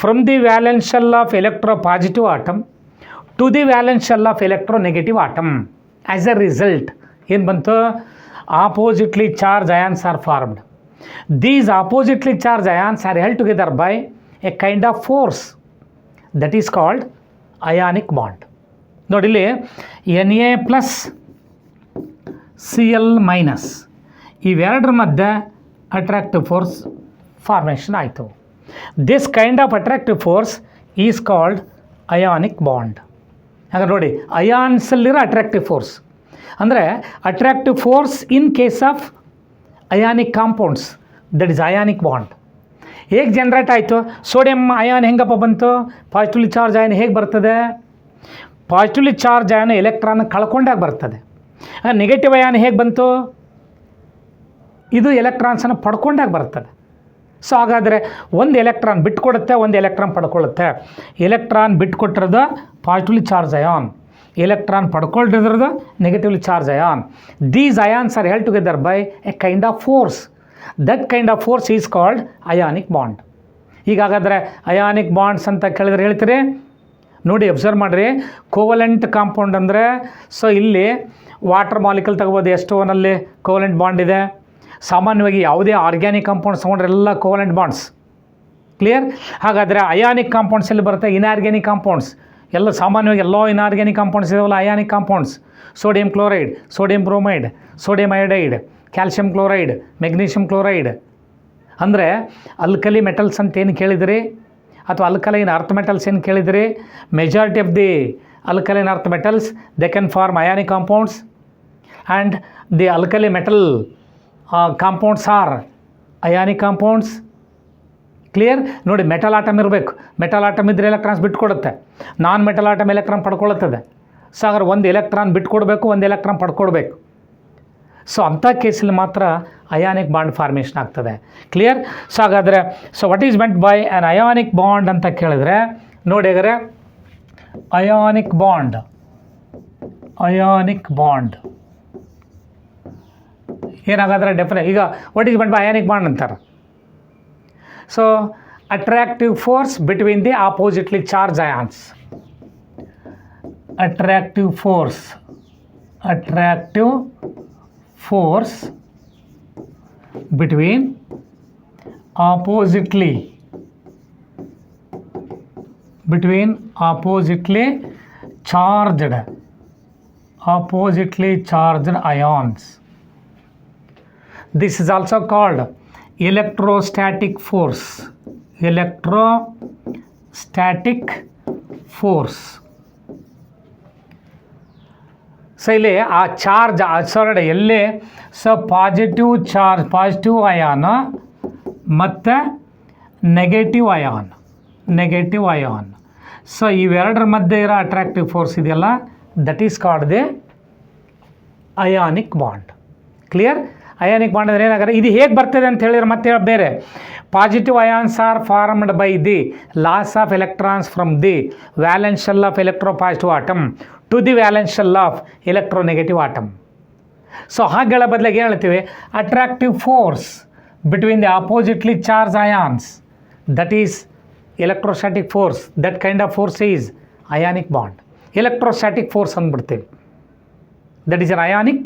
from the valence shell of electro positive atom to the valence shell of electro negative atom. As a result ಏನು ಬಂತು? Oppositely charge ions are formed. These oppositely charged ions are held together by a kind of force that is called ionic bond. ನೋಡಿ ಇಲ್ಲಿ Na ಪ್ಲಸ್ Cl ಮೈನಸ್ ಇವೆರಡರ ಮಧ್ಯೆ ಅಟ್ರಾಕ್ಟಿವ್ ಫೋರ್ಸ್ ಫಾರ್ಮೇಷನ್ ಆಯಿತು. This kind of attractive force is called ionic bond. ಹಾಗಾದ್ರೆ ನೋಡಿ, ಅಯಾನ್ಸಲ್ಲಿರೋ ಅಟ್ರಾಕ್ಟಿವ್ ಫೋರ್ಸ್ ಅಂದರೆ attractive force in case of ionic compounds, that is ionic bond. ಹೇಗೆ ಜನ್ರೇಟ್ ಆಯಿತು? ಸೋಡಿಯಂ ಅಯಾನ್ ಹೆಂಗಪ್ಪ ಬಂತು? ಪಾಸಿಟಿವ್ಲಿ ಚಾರ್ಜ್ ಅಯಾನ್ ಹೇಗೆ ಬರ್ತದೆ? ಪಾಸಿಟಿವ್ಲಿ ಚಾರ್ಜ್ ಅಯಾನ್ ಎಲೆಕ್ಟ್ರಾನ್ ಕಳ್ಕೊಂಡಾಗ ಬರ್ತದೆ. ನೆಗೆಟಿವ್ ಅಯಾನ್ ಹೇಗೆ ಬಂತು? ಇದು ಎಲೆಕ್ಟ್ರಾನ್ಸನ್ನು ಪಡ್ಕೊಂಡಾಗ ಬರ್ತದೆ. ಸೊ ಹಾಗಾದರೆ ಒಂದು ಎಲೆಕ್ಟ್ರಾನ್ ಬಿಟ್ಕೊಡುತ್ತೆ, ಒಂದು ಎಲೆಕ್ಟ್ರಾನ್ ಪಡ್ಕೊಳ್ಳುತ್ತೆ. ಎಲೆಕ್ಟ್ರಾನ್ ಬಿಟ್ಕೊಟ್ಟಿರೋದು ಪಾಸಿಟಿವ್ಲಿ ಚಾರ್ಜ್ ಅಯಾನ್, ಎಲೆಕ್ಟ್ರಾನ್ ಪಡ್ಕೊಳ್ತಿರೋದು negatively charge ion. These ions are held together by a kind of force. That kind of force is called ionic bond. ಹೀಗಾಗಾದರೆ ಅಯಾನಿಕ್ ಬಾಂಡ್ಸ್ ಅಂತ ಕೇಳಿದ್ರೆ ಹೇಳ್ತೀರಿ? ನೋಡಿ, ಅಬ್ಸರ್ವ್ ಮಾಡಿರಿ. ಕೋವಲೆಂಟ್ ಕಾಂಪೌಂಡ್ ಅಂದರೆ, ಸೊ ಇಲ್ಲಿ ವಾಟರ್ ಮಾಲಿಕ್ಯೂಲ್ ತಗೋಬೋದು, H2O ಕೋವಲೆಂಟ್ ಬಾಂಡ್ ಇದೆ. ಸಾಮಾನ್ಯವಾಗಿ ಯಾವುದೇ ಆರ್ಗ್ಯಾನಿಕ್ ಕಾಂಪೌಂಡ್ಸ್ ತೊಗೊಂಡ್ರೆ ಎಲ್ಲ ಕೋವಲೆಂಟ್ ಬಾಂಡ್ಸ್. ಕ್ಲಿಯರ್? ಹಾಗಾದರೆ ಅಯಾನಿಕ್ ಕಾಂಪೌಂಡ್ಸ್ ಎಲ್ಲಿ ಬರುತ್ತೆ? ಇನ್ಆರ್ಗ್ಯಾನಿಕ್ ಕಾಂಪೌಂಡ್ಸ್ ಎಲ್ಲ ಸಾಮಾನ್ಯವಾಗಿ ಎಲ್ಲ ಇನ್ಆರ್ಗ್ಯಾನಿಕ್ ಕಾಂಪೌಂಡ್ಸ್ ಇದಾವಲ್ಲ, ionic compounds. Sodium chloride, sodium bromide, sodium iodide, calcium chloride, magnesium chloride. ಅಂದರೆ ಅಲ್ಕಲಿ ಮೆಟಲ್ಸ್ ಅಂತ ಏನು ಕೇಳಿದಿರಿ, ಅಥವಾ ಅಲ್ಕಲೈನ್ ಅರ್ತ್ ಮೆಟಲ್ಸ್ ಏನು ಕೇಳಿದಿರಿ? Majority of the alkaline earth metals they can form ionic compounds and the alkali metal compounds are ionic compounds. Clear? ನೋಡಿ, ಮೆಟಲ್ ಆಟಮ್ ಇರಬೇಕು. ಮೆಟಲ್ ಆಟಮ್ ಇದ್ದರೆ ಎಲೆಕ್ಟ್ರಾನ್ಸ್ ಬಿಟ್ಕೊಡುತ್ತೆ. ನಾನ್ ಮೆಟಲ್ ಆಟಮ್ ಎಲೆಕ್ಟ್ರಾನ್ ಪಡ್ಕೊಳ್ಳುತ್ತದೆ. ಸೊ ಹಾಗಾದ್ರೆ ಒಂದು ಎಲೆಕ್ಟ್ರಾನ್ ಬಿಟ್ಕೊಡ್ಬೇಕು, ಒಂದು ಎಲೆಕ್ಟ್ರಾನ್ ಪಡ್ಕೊಡ್ಬೇಕು. ಸೊ ಅಂಥ ಕೇಸಲ್ಲಿ ಮಾತ್ರ ಅಯಾನಿಕ್ ಬಾಂಡ್ ಫಾರ್ಮೇಷನ್ ಆಗ್ತದೆ. ಕ್ಲಿಯರ್? ಸೊ ಹಾಗಾದರೆ so what is meant by an ionic bond ಅಂತ ಕೇಳಿದ್ರೆ ನೋಡಿ, ಹಾಗಾದರೆ ಅಯಾನಿಕ್ ಬಾಂಡ್ ಏನಾಗಾದ್ರೆ ಈಗ what is meant by ionic bond ಅಂತಾರೆ? So attractive force between the oppositely charge ions. Attractive force between oppositely charged ions. This is also called electrostatic force. So ಇಲ್ಲಿ ಆ ಚಾರ್ಜ್ ಆಚರಣೆ ಎಲ್ಲಿ? ಸೊ ಪಾಸಿಟಿವ್ ಅಯಾನ್ ಮತ್ತು ನೆಗೆಟಿವ್ ಅಯಾನ್. ಸೊ ಇವೆರಡರ ಮಧ್ಯೆ ಇರೋ ಅಟ್ರಾಕ್ಟಿವ್ ಫೋರ್ಸ್ ಇದೆಯಲ್ಲ, that is called the ionic bond. Clear? Ionic bond ಅಂದರೆ ಏನಾಗುತ್ತೆ? ಇದು ಹೇಗೆ ಬರ್ತದೆ ಅಂತ ಹೇಳಿದ್ರೆ ಮತ್ತೆ ಬೇರೆ. Positive ions are formed by the loss of electrons from the valence shell of electro positive atom to the valence shell of electro negative atom. So ಹಾಗೆ ಹೇಳೋ ಬದಲಾಗಿ ಏನು ಹೇಳ್ತೀವಿ? Attractive force between the oppositely charge ions, that is electrostatic force. That kind of force is ionic bond. Electrostatic force ಅಂದ್ಬಿಡ್ತೀವಿ. That is an ionic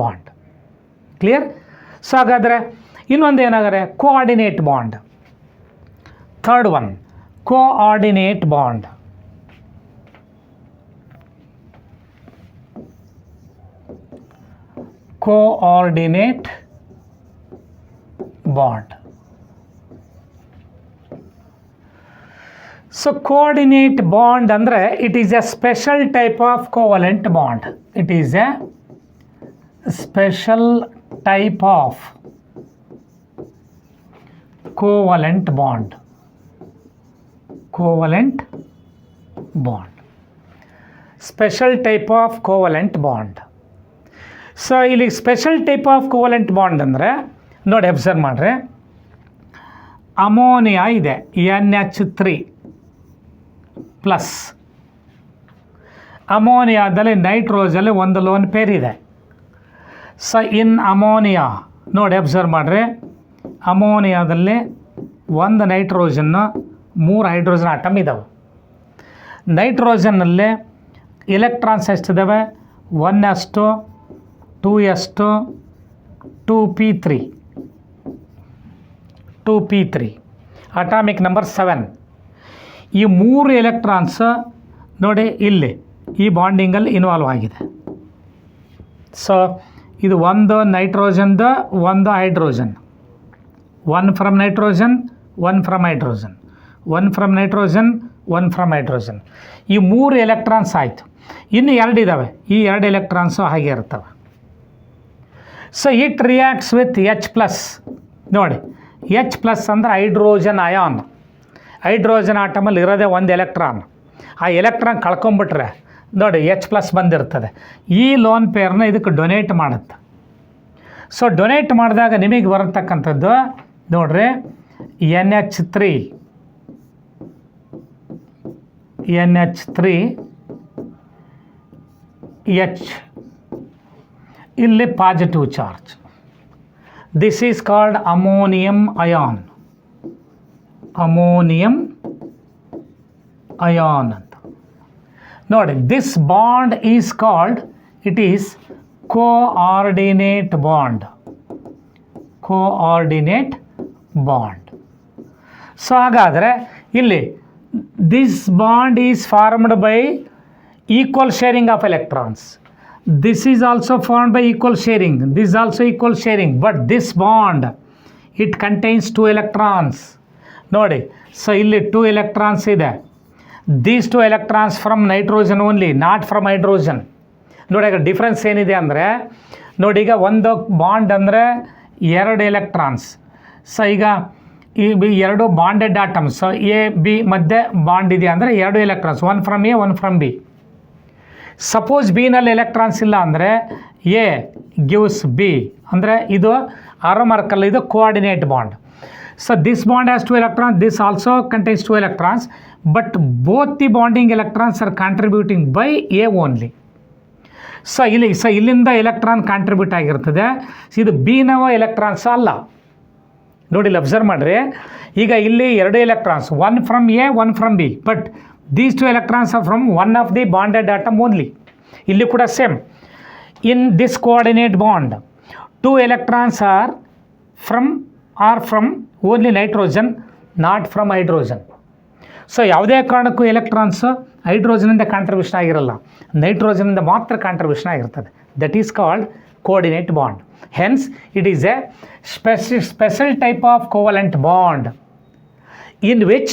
bond. Clear? So ಹಾಗಾದರೆ ಇನ್ನೊಂದು ಏನಾದರೆ coordinate bond. Third one, coordinate bond. So coordinate bond ಅಂದರೆ it is a special type of covalent bond. It is a special type of covalent bond. Special type of covalent bond. So ಇಲ್ಲಿ special type of covalent bond ಅಂದರೆ ನೋಡಿ ಅಬ್ಸರ್ವ್ ಮಾಡಿರಿ, ಅಮೋನಿಯಾ ಇದೆ NH3 ಪ್ಲಸ್, ಅಮೋನಿಯಾದಲ್ಲಿ ನೈಟ್ರೋಜಲ್ಲಿ ಒಂದು ಲೋನ್ ಪೇರ್ ಇದೆ. ಸೊ ಇನ್ ಅಮೋನಿಯಾ ನೋಡಿ ಅಬ್ಸರ್ವ್ ಮಾಡಿರಿ, ಅಮೋನಿಯಾದಲ್ಲಿ ಒಂದು ನೈಟ್ರೋಜನ್ನು 3 ಹೈಡ್ರೋಜನ್ ಆಟಮ್ ಇದ್ದಾವೆ. ನೈಟ್ರೋಜನ್ನಲ್ಲಿ ಎಲೆಕ್ಟ್ರಾನ್ಸ್ ಎಷ್ಟಿದ್ದಾವೆ? 1s2, 2s2, 2p3, 2p3, atomic number 7. ಈ 3 ಎಲೆಕ್ಟ್ರಾನ್ಸ್ ನೋಡಿ ಇಲ್ಲಿ ಈ ಬಾಂಡಿಂಗಲ್ಲಿ ಇನ್ವಾಲ್ವ್ ಆಗಿದೆ. ಸೊ ಇದು ಒಂದು ನೈಟ್ರೋಜನ್ದು ಒಂದು hydrogen, 1 from nitrogen 1 from hydrogen, 1 from nitrogen 1 from hydrogen. ಈ 3 ಎಲೆಕ್ಟ್ರಾನ್ಸ್ ಆಯಿತು. ಇನ್ನು 2 ಇದ್ದಾವೆ, ಈ 2 ಎಲೆಕ್ಟ್ರಾನ್ಸು ಹಾಗೆ ಇರ್ತವೆ. So it reacts with H+. ನೋಡಿ H+ ಅಂದರೆ ಹೈಡ್ರೋಜನ್ ಅಯಾನ್. ಹೈಡ್ರೋಜನ್ ಆಟಮಲ್ಲಿ ಇರೋದೇ ಒಂದು ಎಲೆಕ್ಟ್ರಾನ್. ಆ ಎಲೆಕ್ಟ್ರಾನ್ ಕಳ್ಕೊಂಬಿಟ್ರೆ ನೋಡಿ H+ ಬಂದಿರ್ತದೆ. ಈ ಲೋನ್ ಪೇರ್ನ ಇದಕ್ಕೆ ಡೊನೇಟ್ ಮಾಡುತ್ತೆ. ಸೊ ಡೊನೇಟ್ ಮಾಡಿದಾಗ ನಿಮಗೆ ಬರತಕ್ಕಂಥದ್ದು ನೋಡ್ರಿ NH3 H, ಇಲ್ಲಿ positive charge. This is called ammonium ion, ammonium ion ಅಂತ ನೋಡಿ. This bond is called, it is coordinate bond, coordinate bond. So ಹಾಗಾದರೆ ಇಲ್ಲಿ this bond is formed by equal sharing of electrons. This is also formed by equal sharing, this is also equal sharing, but this bond it contains 2 electrons. ನೋಡಿ, ಸೊ ಇಲ್ಲಿ 2 electrons ಇದೆ. These 2 electrons from nitrogen only, not from hydrogen. ನೋಡಿ ಈಗ ಡಿಫ್ರೆನ್ಸ್ ಏನಿದೆ ಅಂದರೆ ನೋಡಿ, ಈಗ ಒಂದು ಬಾಂಡ್ ಅಂದರೆ 2 ಎಲೆಕ್ಟ್ರಾನ್ಸ್. ಸೊ ಈಗ ಈ 2 bonded atoms, so A B ಮಧ್ಯೆ ಬಾಂಡ್ ಇದೆ ಅಂದರೆ 2 electrons, 1 from A 1 from B. Suppose ಬಿನಲ್ಲಿ ಎಲೆಕ್ಟ್ರಾನ್ಸ್ ಇಲ್ಲ ಅಂದರೆ ಎ ಗಿವ್ಸ್ ಬಿ, ಅಂದರೆ ಇದು ಆರೋ ಮಾರ್ಕಲ್ಲಿ ಇದು coordinate bond. So this bond has 2 electrons, this also contains 2 electrons, but both the bonding electrons R contributing by A only. So ಇಲ್ಲಿಂದ ಎಲೆಕ್ಟ್ರಾನ್ ಕಾಂಟ್ರಿಬ್ಯೂಟ್ ಆಗಿರ್ತದೆ, ಇದು ಬಿನವ ಎಲೆಕ್ಟ್ರಾನ್ಸ್ ಅಲ್ಲ. ನೋಡಿ ಇಲ್ಲಿ ಅಬ್ಸರ್ವ್ ಮಾಡಿರಿ, ಈಗ ಇಲ್ಲಿ 2 electrons, 1 from A 1 from B, but these 2 electrons are from one of the bonded atom only. ಇಲ್ಲಿ ಕೂಡ same. In this coordinate bond 2 electrons are from only nitrogen, not from hydrogen. So ಯಾವುದೇ ಕಾರಣಕ್ಕೂ ಎಲೆಕ್ಟ್ರಾನ್ಸ್ ಹೈಡ್ರೋಜನಿಂದ ಕಾಂಟ್ರಿಬ್ಯೂಷನ್ ಆಗಿರಲ್ಲ, ನೈಟ್ರೋಜನಿಂದ ಮಾತ್ರ ಕಾಂಟ್ರಿಬ್ಯೂಷನ್ ಆಗಿರ್ತದೆ. That is called coordinate bond. Hence it is a special type of covalent bond in which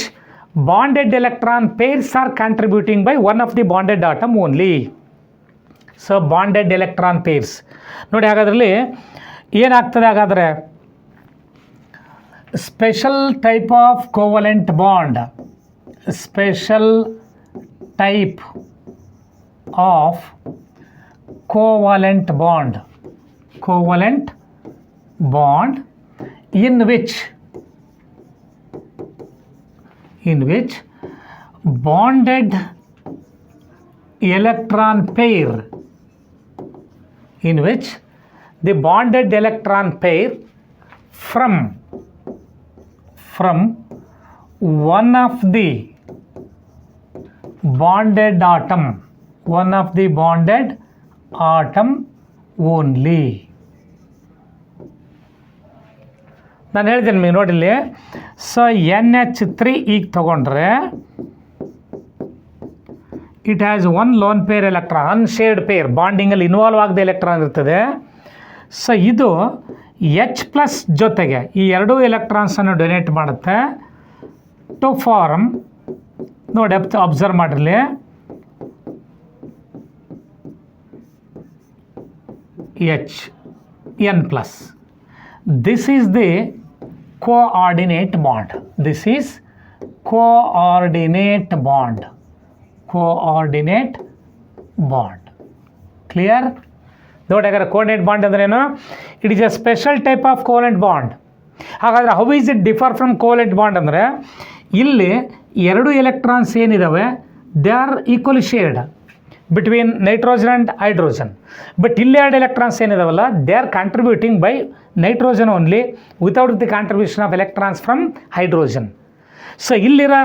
bonded electron pairs are contributing by one of the bonded atom only. So bonded electron pairs ನೋಡಿ, ಹಾಗಾದ್ರಲ್ಲಿ ಏನಾಗ್ತದೆ? ಹಾಗಾದರೆ special type of covalent bond, special type of covalent bond, covalent bond in which bonded electron pair, in which the bonded electron pair from one of the bonded atom, one of the bonded atom only. ನಾನು ಹೇಳಿದ್ದೇನೆ ನೀವು ನೋಡಿಲ್ಲಿ. ಸೊ NH3 ಈಗ ತಗೊಂಡ್ರೆ it has 1 lone pair electron, unshared pair, ಬಾಂಡಿಂಗಲ್ಲಿ ಇನ್ವಾಲ್ವ್ ಆಗದೆ ಎಲೆಕ್ಟ್ರಾನ್ ಇರ್ತದೆ. ಸೊ ಇದು H+ ಜೊತೆಗೆ ಈ 2 ಎಲೆಕ್ಟ್ರಾನ್ಸನ್ನು ಡೊನೇಟ್ ಮಾಡುತ್ತೆ ಟು ಫಾರ್ಮ್, ನೋಡಿ ಅಬ್ಸರ್ವ್ ಮಾಡಿರಲಿ, N+. This is the coordinate bond. This is coordinate bond. Coordinate bond. Clear? ನೋಡಿ ಹಾಗಾದ್ರೆ ಕೋಆರ್ಡಿನೇಟ್ ಬಾಂಡ್ ಅಂದ್ರೇನು? It is a special type of covalent bond. ಹಾಗಾದರೆ how is it differ from covalent bond ಅಂದರೆ, ಇಲ್ಲಿ ಎರಡು ಎಲೆಕ್ಟ್ರಾನ್ಸ್ ಏನಿದ್ದಾವೆ they are equally shared between nitrogen and hydrogen. But ಇಲ್ಲಿ ಎರಡು ಎಲೆಕ್ಟ್ರಾನ್ಸ್ ಏನಿದಾವಲ್ಲ they are contributing by nitrogen only without the contribution of electrons from hydrogen. So ಇಲ್ಲಿರೋ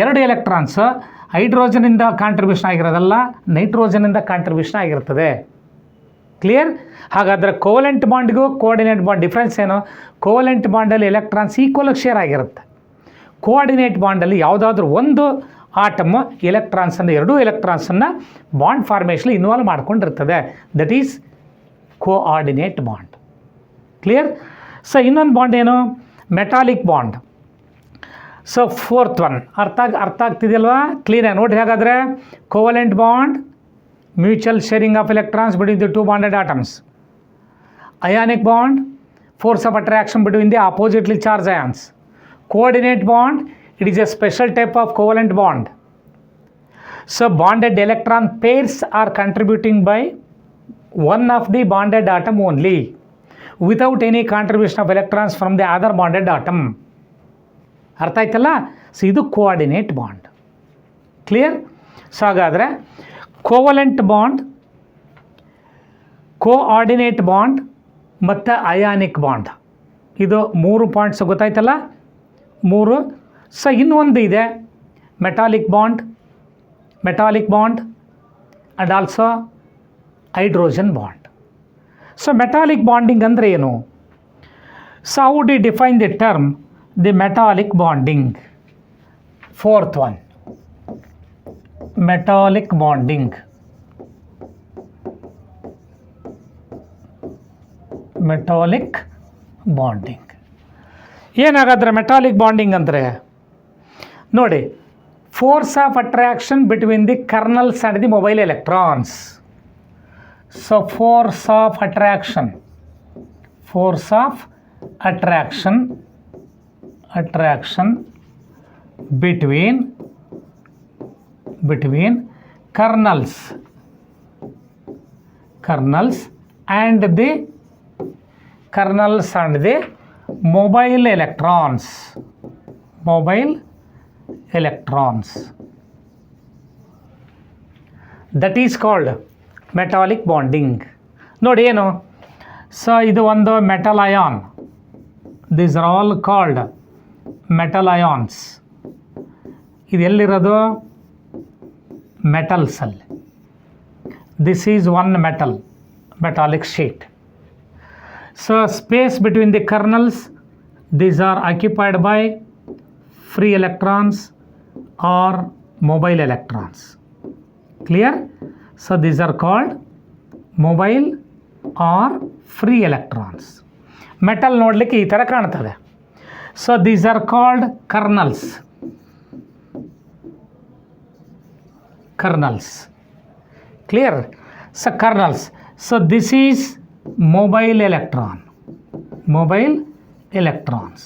ಎರಡು ಎಲೆಕ್ಟ್ರಾನ್ಸ್ ಹೈಡ್ರೋಜನಿಂದ ಕಾಂಟ್ರಿಬ್ಯೂಷನ್ ಆಗಿರೋದಲ್ಲ, ನೈಟ್ರೋಜನಿಂದ ಕಾಂಟ್ರಿಬ್ಯೂಷನ್ ಆಗಿರ್ತದೆ. ಕ್ಲಿಯರ್? ಹಾಗಾದರೆ ಕೋವೆಲೆಂಟ್ ಬಾಂಡ್ಗೂ ಕೋಆರ್ಡಿನೇಟ್ ಬಾಂಡ್ ಡಿಫ್ರೆನ್ಸ್ ಏನು? ಕೋವೆಲೆಂಟ್ ಬಾಂಡಲ್ಲಿ ಎಲೆಕ್ಟ್ರಾನ್ಸ್ ಈಕ್ವಲಾಗಿ ಶೇರ್ ಆಗಿರುತ್ತೆ. ಕೋಆರ್ಡಿನೇಟ್ ಬಾಂಡಲ್ಲಿ ಯಾವುದಾದ್ರೂ ಒಂದು ಆಟಮು ಎಲೆಕ್ಟ್ರಾನ್ಸನ್ನು, ಎರಡೂ ಎಲೆಕ್ಟ್ರಾನ್ಸನ್ನು ಬಾಂಡ್ ಫಾರ್ಮೇಷನ್ ಇನ್ವಾಲ್ವ್ ಮಾಡ್ಕೊಂಡಿರ್ತದೆ. That is coordinate bond. Clear? So ಇನ್ನೊಂದು ಬಾಂಡ್ ಏನು? Metallic bond. So fourth one ಅರ್ಥ ಆಗ್ತಿದೆಯಲ್ವಾ? ಕ್ಲೀನಾಗಿ ನೋಡಿ. ಹಾಗಾದರೆ covalent bond, mutual sharing of electrons between the two bonded atoms. Ionic bond, force of attraction between the oppositely charged ions. Coordinate bond, it is a special type of covalent bond. So bonded electron pairs are contributing by one of the bonded atom only without any contribution of electrons from the other bonded atom. ಅರ್ಥ ಆಯ್ತಲ್ಲ? ಸೊ ಇದು ಕೋಆರ್ಡಿನೇಟ್ ಬಾಂಡ್. ಕ್ಲಿಯರ್? ಸೊ ಹಾಗಾದರೆ ಕೋವಲೆಂಟ್ ಬಾಂಡ್, ಕೋಆರ್ಡಿನೇಟ್ ಬಾಂಡ್ ಮತ್ತು ಅಯಾನಿಕ್ ಬಾಂಡ್, ಇದು 3 ಪಾಯಿಂಟ್ಸ್ ಗೊತ್ತಾಯ್ತಲ್ಲ? 3. ಸೊ ಇನ್ನೊಂದು ಇದೆ metallic bond and also hydrogen bond. So metallic bonding ಅಂದರೆ ಏನು? So how do define the term the metallic bonding? Fourth one, metallic bonding. Metallic bonding ಏನಾಗಾದ್ರೆ ಮೆಟಾಲಿಕ್ ಬಾಂಡಿಂಗ್ ಅಂದರೆ ನೋಡಿ, force of attraction between the kernels and the mobile electrons. So force of attraction between kernels and the mobile electrons. That is called metallic bonding. ನೋಡಿ ಏನು? ಸೊ ಇದು ಒಂದು metal ion. These are all called metal ions. ಇದು ಎಲ್ಲಿರೋದು? ಮೆಟಲ್ಸಲ್ಲಿ. This is one metallic sheet. So space between the kernels, these are occupied by free electrons or mobile electrons. Clear? So these are called mobile or free electrons. Metal ನೋಡಲಿಕ್ಕೆ ಈ ಥರ ಕಾಣ್ತದೆ. So these are called kernels. Clear? So kernels. So this is mobile electrons.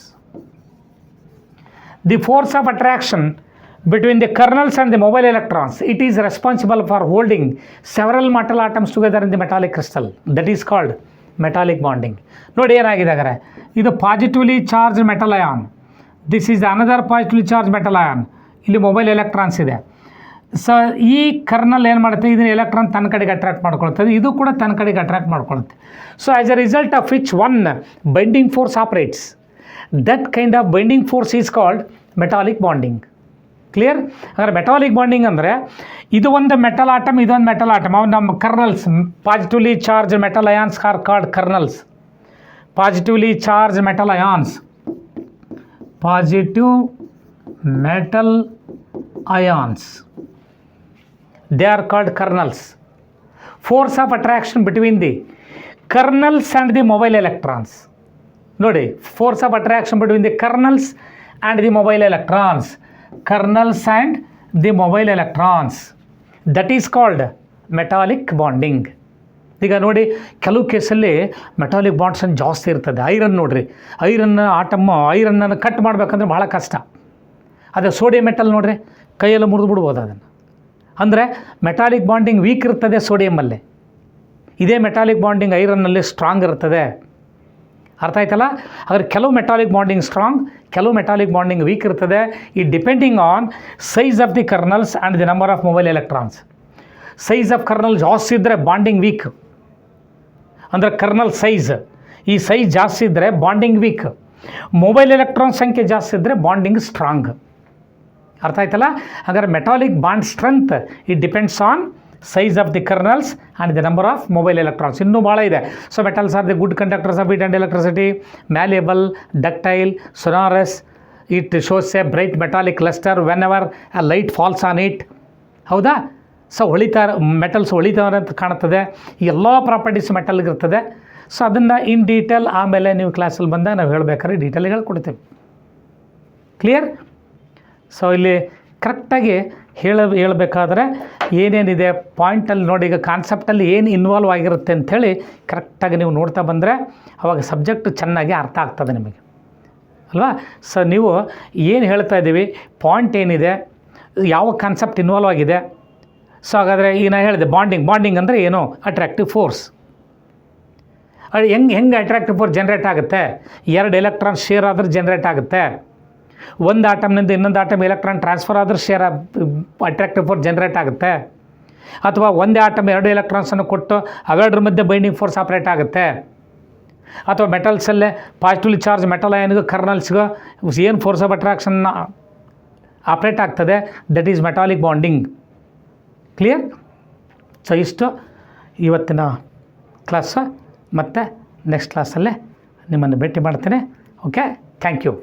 The force of attraction between the kernels and the mobile electrons, it is responsible for holding several metal atoms together in the metallic crystal. That is called metallic bonding. ನೋಡಿ ಏನಾಗಿದೆ ಹಾಗಾದರೆ, ಇದು positively charge metal ion, this is another positively charge metal ion. ಇಲ್ಲಿ ಮೊಬೈಲ್ ಎಲೆಕ್ಟ್ರಾನ್ಸ್ ಇದೆ. ಸೊ ಈ ಕರ್ನಲ್ ಏನು ಮಾಡುತ್ತೆ, ಇದನ್ನ ಎಲೆಕ್ಟ್ರಾನ್ ತನ್ನ ಕಡೆಗೆ ಅಟ್ರಾಕ್ಟ್ ಮಾಡ್ಕೊಳ್ತದೆ, ಇದು ಕೂಡ ತನ್ನ ಕಡೆಗೆ ಅಟ್ರಾಕ್ಟ್ ಮಾಡ್ಕೊಳುತ್ತೆ. So as a result of which one binding force operates. That kind of binding force is called metallic bonding. Clear? ಹಾಗಾದ್ರೆ ಮೆಟಾಲಿಕ್ ಬಾಂಡಿಂಗ್ ಅಂದರೆ ಇದು ಒಂದು ಮೆಟಲ್ ಆಟಮ್, ಇದೊಂದು ಮೆಟಲ್ ಆಟಮ್, ಅವು ನಮ್ಮ kernels. Positively charge metal ions are called kernels. Positively charge metal ions, positive metal ions, they are called kernels. Force of attraction between the kernels and the mobile electrons. ನೋಡಿ, force of attraction between the kernels and the mobile electrons. Kernels and the mobile electrons. That is called metallic bonding. ಈಗ ನೋಡಿ, ಕೆಲವು ಕೇಸಲ್ಲಿ ಮೆಟಾಲಿಕ್ ಬಾಂಡ್ಸ್ ಜಾಸ್ತಿ ಇರ್ತದೆ. ಐರನ್ ನೋಡ್ರಿ, ಐರನ್ನನ್ನು ಕಟ್ ಮಾಡಬೇಕಂದ್ರೆ ಭಾಳ ಕಷ್ಟ. ಅದೇ ಸೋಡಿಯಂ ಮೆಟಲ್ ನೋಡ್ರಿ, ಕೈಯೆಲ್ಲ ಮುರಿದು ಬಿಡ್ಬೋದು ಅದನ್ನು. ಅಂದರೆ ಮೆಟಾಲಿಕ್ ಬಾಂಡಿಂಗ್ ವೀಕ್ ಇರ್ತದೆ ಸೋಡಿಯಮಲ್ಲಿ, ಇದೇ ಮೆಟಾಲಿಕ್ ಬಾಂಡಿಂಗ್ ಐರನ್ನಲ್ಲಿ ಸ್ಟ್ರಾಂಗ್ ಇರ್ತದೆ. ಅರ್ಥ ಆಯ್ತಲ್ಲ? ಆದರೆ ಕೆಲವು ಮೆಟಾಲಿಕ್ ಬಾಂಡಿಂಗ್ ಸ್ಟ್ರಾಂಗ್, ಕೆಲವು ಮೆಟಾಲಿಕ್ ಬಾಂಡಿಂಗ್ ವೀಕ್ ಇರ್ತದೆ. ಈ depending on size of the kernels and the number of mobile electrons. Size of kernel ಜಾಸ್ತಿ ಇದ್ದರೆ ಬಾಂಡಿಂಗ್ ವೀಕ್, ಅಂದರೆ ಕರ್ನಲ್ ಸೈಜ್, ಈ ಸೈಜ್ ಜಾಸ್ತಿ ಇದ್ದರೆ ಬಾಂಡಿಂಗ್ ವೀಕ್. ಮೊಬೈಲ್ ಎಲೆಕ್ಟ್ರಾನ್ ಸಂಖ್ಯೆ ಜಾಸ್ತಿ ಇದ್ದರೆ ಬಾಂಡಿಂಗ್ ಸ್ಟ್ರಾಂಗ್. ಅರ್ಥ ಆಯ್ತಲ್ಲ? ಹಾಗಾದ್ರೆ metallic bond strength it depends on size of the kernels and the number of mobile electrons. ಇನ್ನೂ ಭಾಳ ಇದೆ. So metals are the good conductors of heat and electricity, malleable, ductile, sonorous, it shows a bright metallic cluster whenever a light falls on it. ಹೌದಾ? ಸೊ ಮೆಟಲ್ಸ್ ಹೊಳಿತಾರೆ ಅಂತ ಕಾಣ್ತದೆ. ಈ ಎಲ್ಲ ಪ್ರಾಪರ್ಟೀಸ್ ಮೆಟಲ್ಗಿರ್ತದೆ. ಸೊ ಅದನ್ನು ಇನ್ ಡೀಟೇಲ್ ಆಮೇಲೆ ನೀವು ಕ್ಲಾಸಲ್ಲಿ ಬಂದಾಗ ನಾವು ಹೇಳಬೇಕಾದ್ರೆ ಡೀಟೇಲ್ ಹೇಳ್ಕೊಡ್ತೀವಿ. ಕ್ಲಿಯರ್? ಸೊ ಇಲ್ಲಿ ಕರೆಕ್ಟಾಗಿ ಹೇಳಬೇಕಾದ್ರೆ ಏನೇನಿದೆ ಪಾಯಿಂಟಲ್ಲಿ ನೋಡಿ, ಈಗ ಕಾನ್ಸೆಪ್ಟಲ್ಲಿ ಏನು ಇನ್ವಾಲ್ವ್ ಆಗಿರುತ್ತೆ ಅಂಥೇಳಿ ಕರೆಕ್ಟಾಗಿ ನೀವು ನೋಡ್ತಾ ಬಂದರೆ ಅವಾಗ ಸಬ್ಜೆಕ್ಟ್ ಚೆನ್ನಾಗಿ ಅರ್ಥ ಆಗ್ತದೆ ನಿಮಗೆ ಅಲ್ವಾ? ಸೊ ನೀವು ಏನು ಹೇಳ್ತಾ ಇದ್ದೀವಿ, ಪಾಯಿಂಟ್ ಏನಿದೆ, ಯಾವ ಕಾನ್ಸೆಪ್ಟ್ ಇನ್ವಾಲ್ವ್ ಆಗಿದೆ. ಸೊ ಹಾಗಾದರೆ ಈಗ ನಾನು ಹೇಳಿದೆ ಬಾಂಡಿಂಗ್ ಅಂದರೆ ಏನು? Attractive force. ಅದು ಹೆಂಗೆ ಅಟ್ರಾಕ್ಟಿವ್ ಫೋರ್ಸ್ ಜನ್ರೇಟ್ ಆಗುತ್ತೆ? 2 ಎಲೆಕ್ಟ್ರಾನ್ ಶೇರ್ ಆದ್ರೆ ಜನ್ರೇಟ್ ಆಗುತ್ತೆ. ಒಂದು ಆಟಮ್ನಿಂದ ಇನ್ನೊಂದು ಆಟಮ್ ಎಲೆಕ್ಟ್ರಾನ್ ಟ್ರಾನ್ಸ್ಫರ್ ಆದ್ರೆ ಅಟ್ರಾಕ್ಟಿವ್ ಫೋರ್ಸ್ ಜನ್ರೇಟ್ ಆಗುತ್ತೆ. ಅಥವಾ ಒಂದೇ ಆಟಮ್ 2 ಎಲೆಕ್ಟ್ರಾನ್ಸನ್ನು ಕೊಟ್ಟು ಅವೆರಡರ ಮಧ್ಯೆ ಬೈಂಡಿಂಗ್ ಫೋರ್ಸ್ ಆಪ್ರೇಟ್ ಆಗುತ್ತೆ. ಅಥವಾ ಮೆಟಲ್ಸಲ್ಲೇ ಪಾಸಿಟಿವ್ಲಿ ಚಾರ್ಜ್ ಮೆಟಲ್ ಅಯಾನ್ಗೂ ಕರ್ನಲ್ಸ್ಗೂ ಏನು ಫೋರ್ಸ್ ಆಫ್ ಅಟ್ರಾಕ್ಷನ್ ಆಪ್ರೇಟ್ ಆಗ್ತದೆ, that is metallic bonding. Clear? So ಇಷ್ಟು ಇವತ್ತಿನ ಕ್ಲಾಸು. ಮತ್ತು ನೆಕ್ಸ್ಟ್ ಕ್ಲಾಸಲ್ಲೇ ನಿಮ್ಮನ್ನು ಭೇಟಿ ಮಾಡ್ತೇನೆ. Okay, thank you.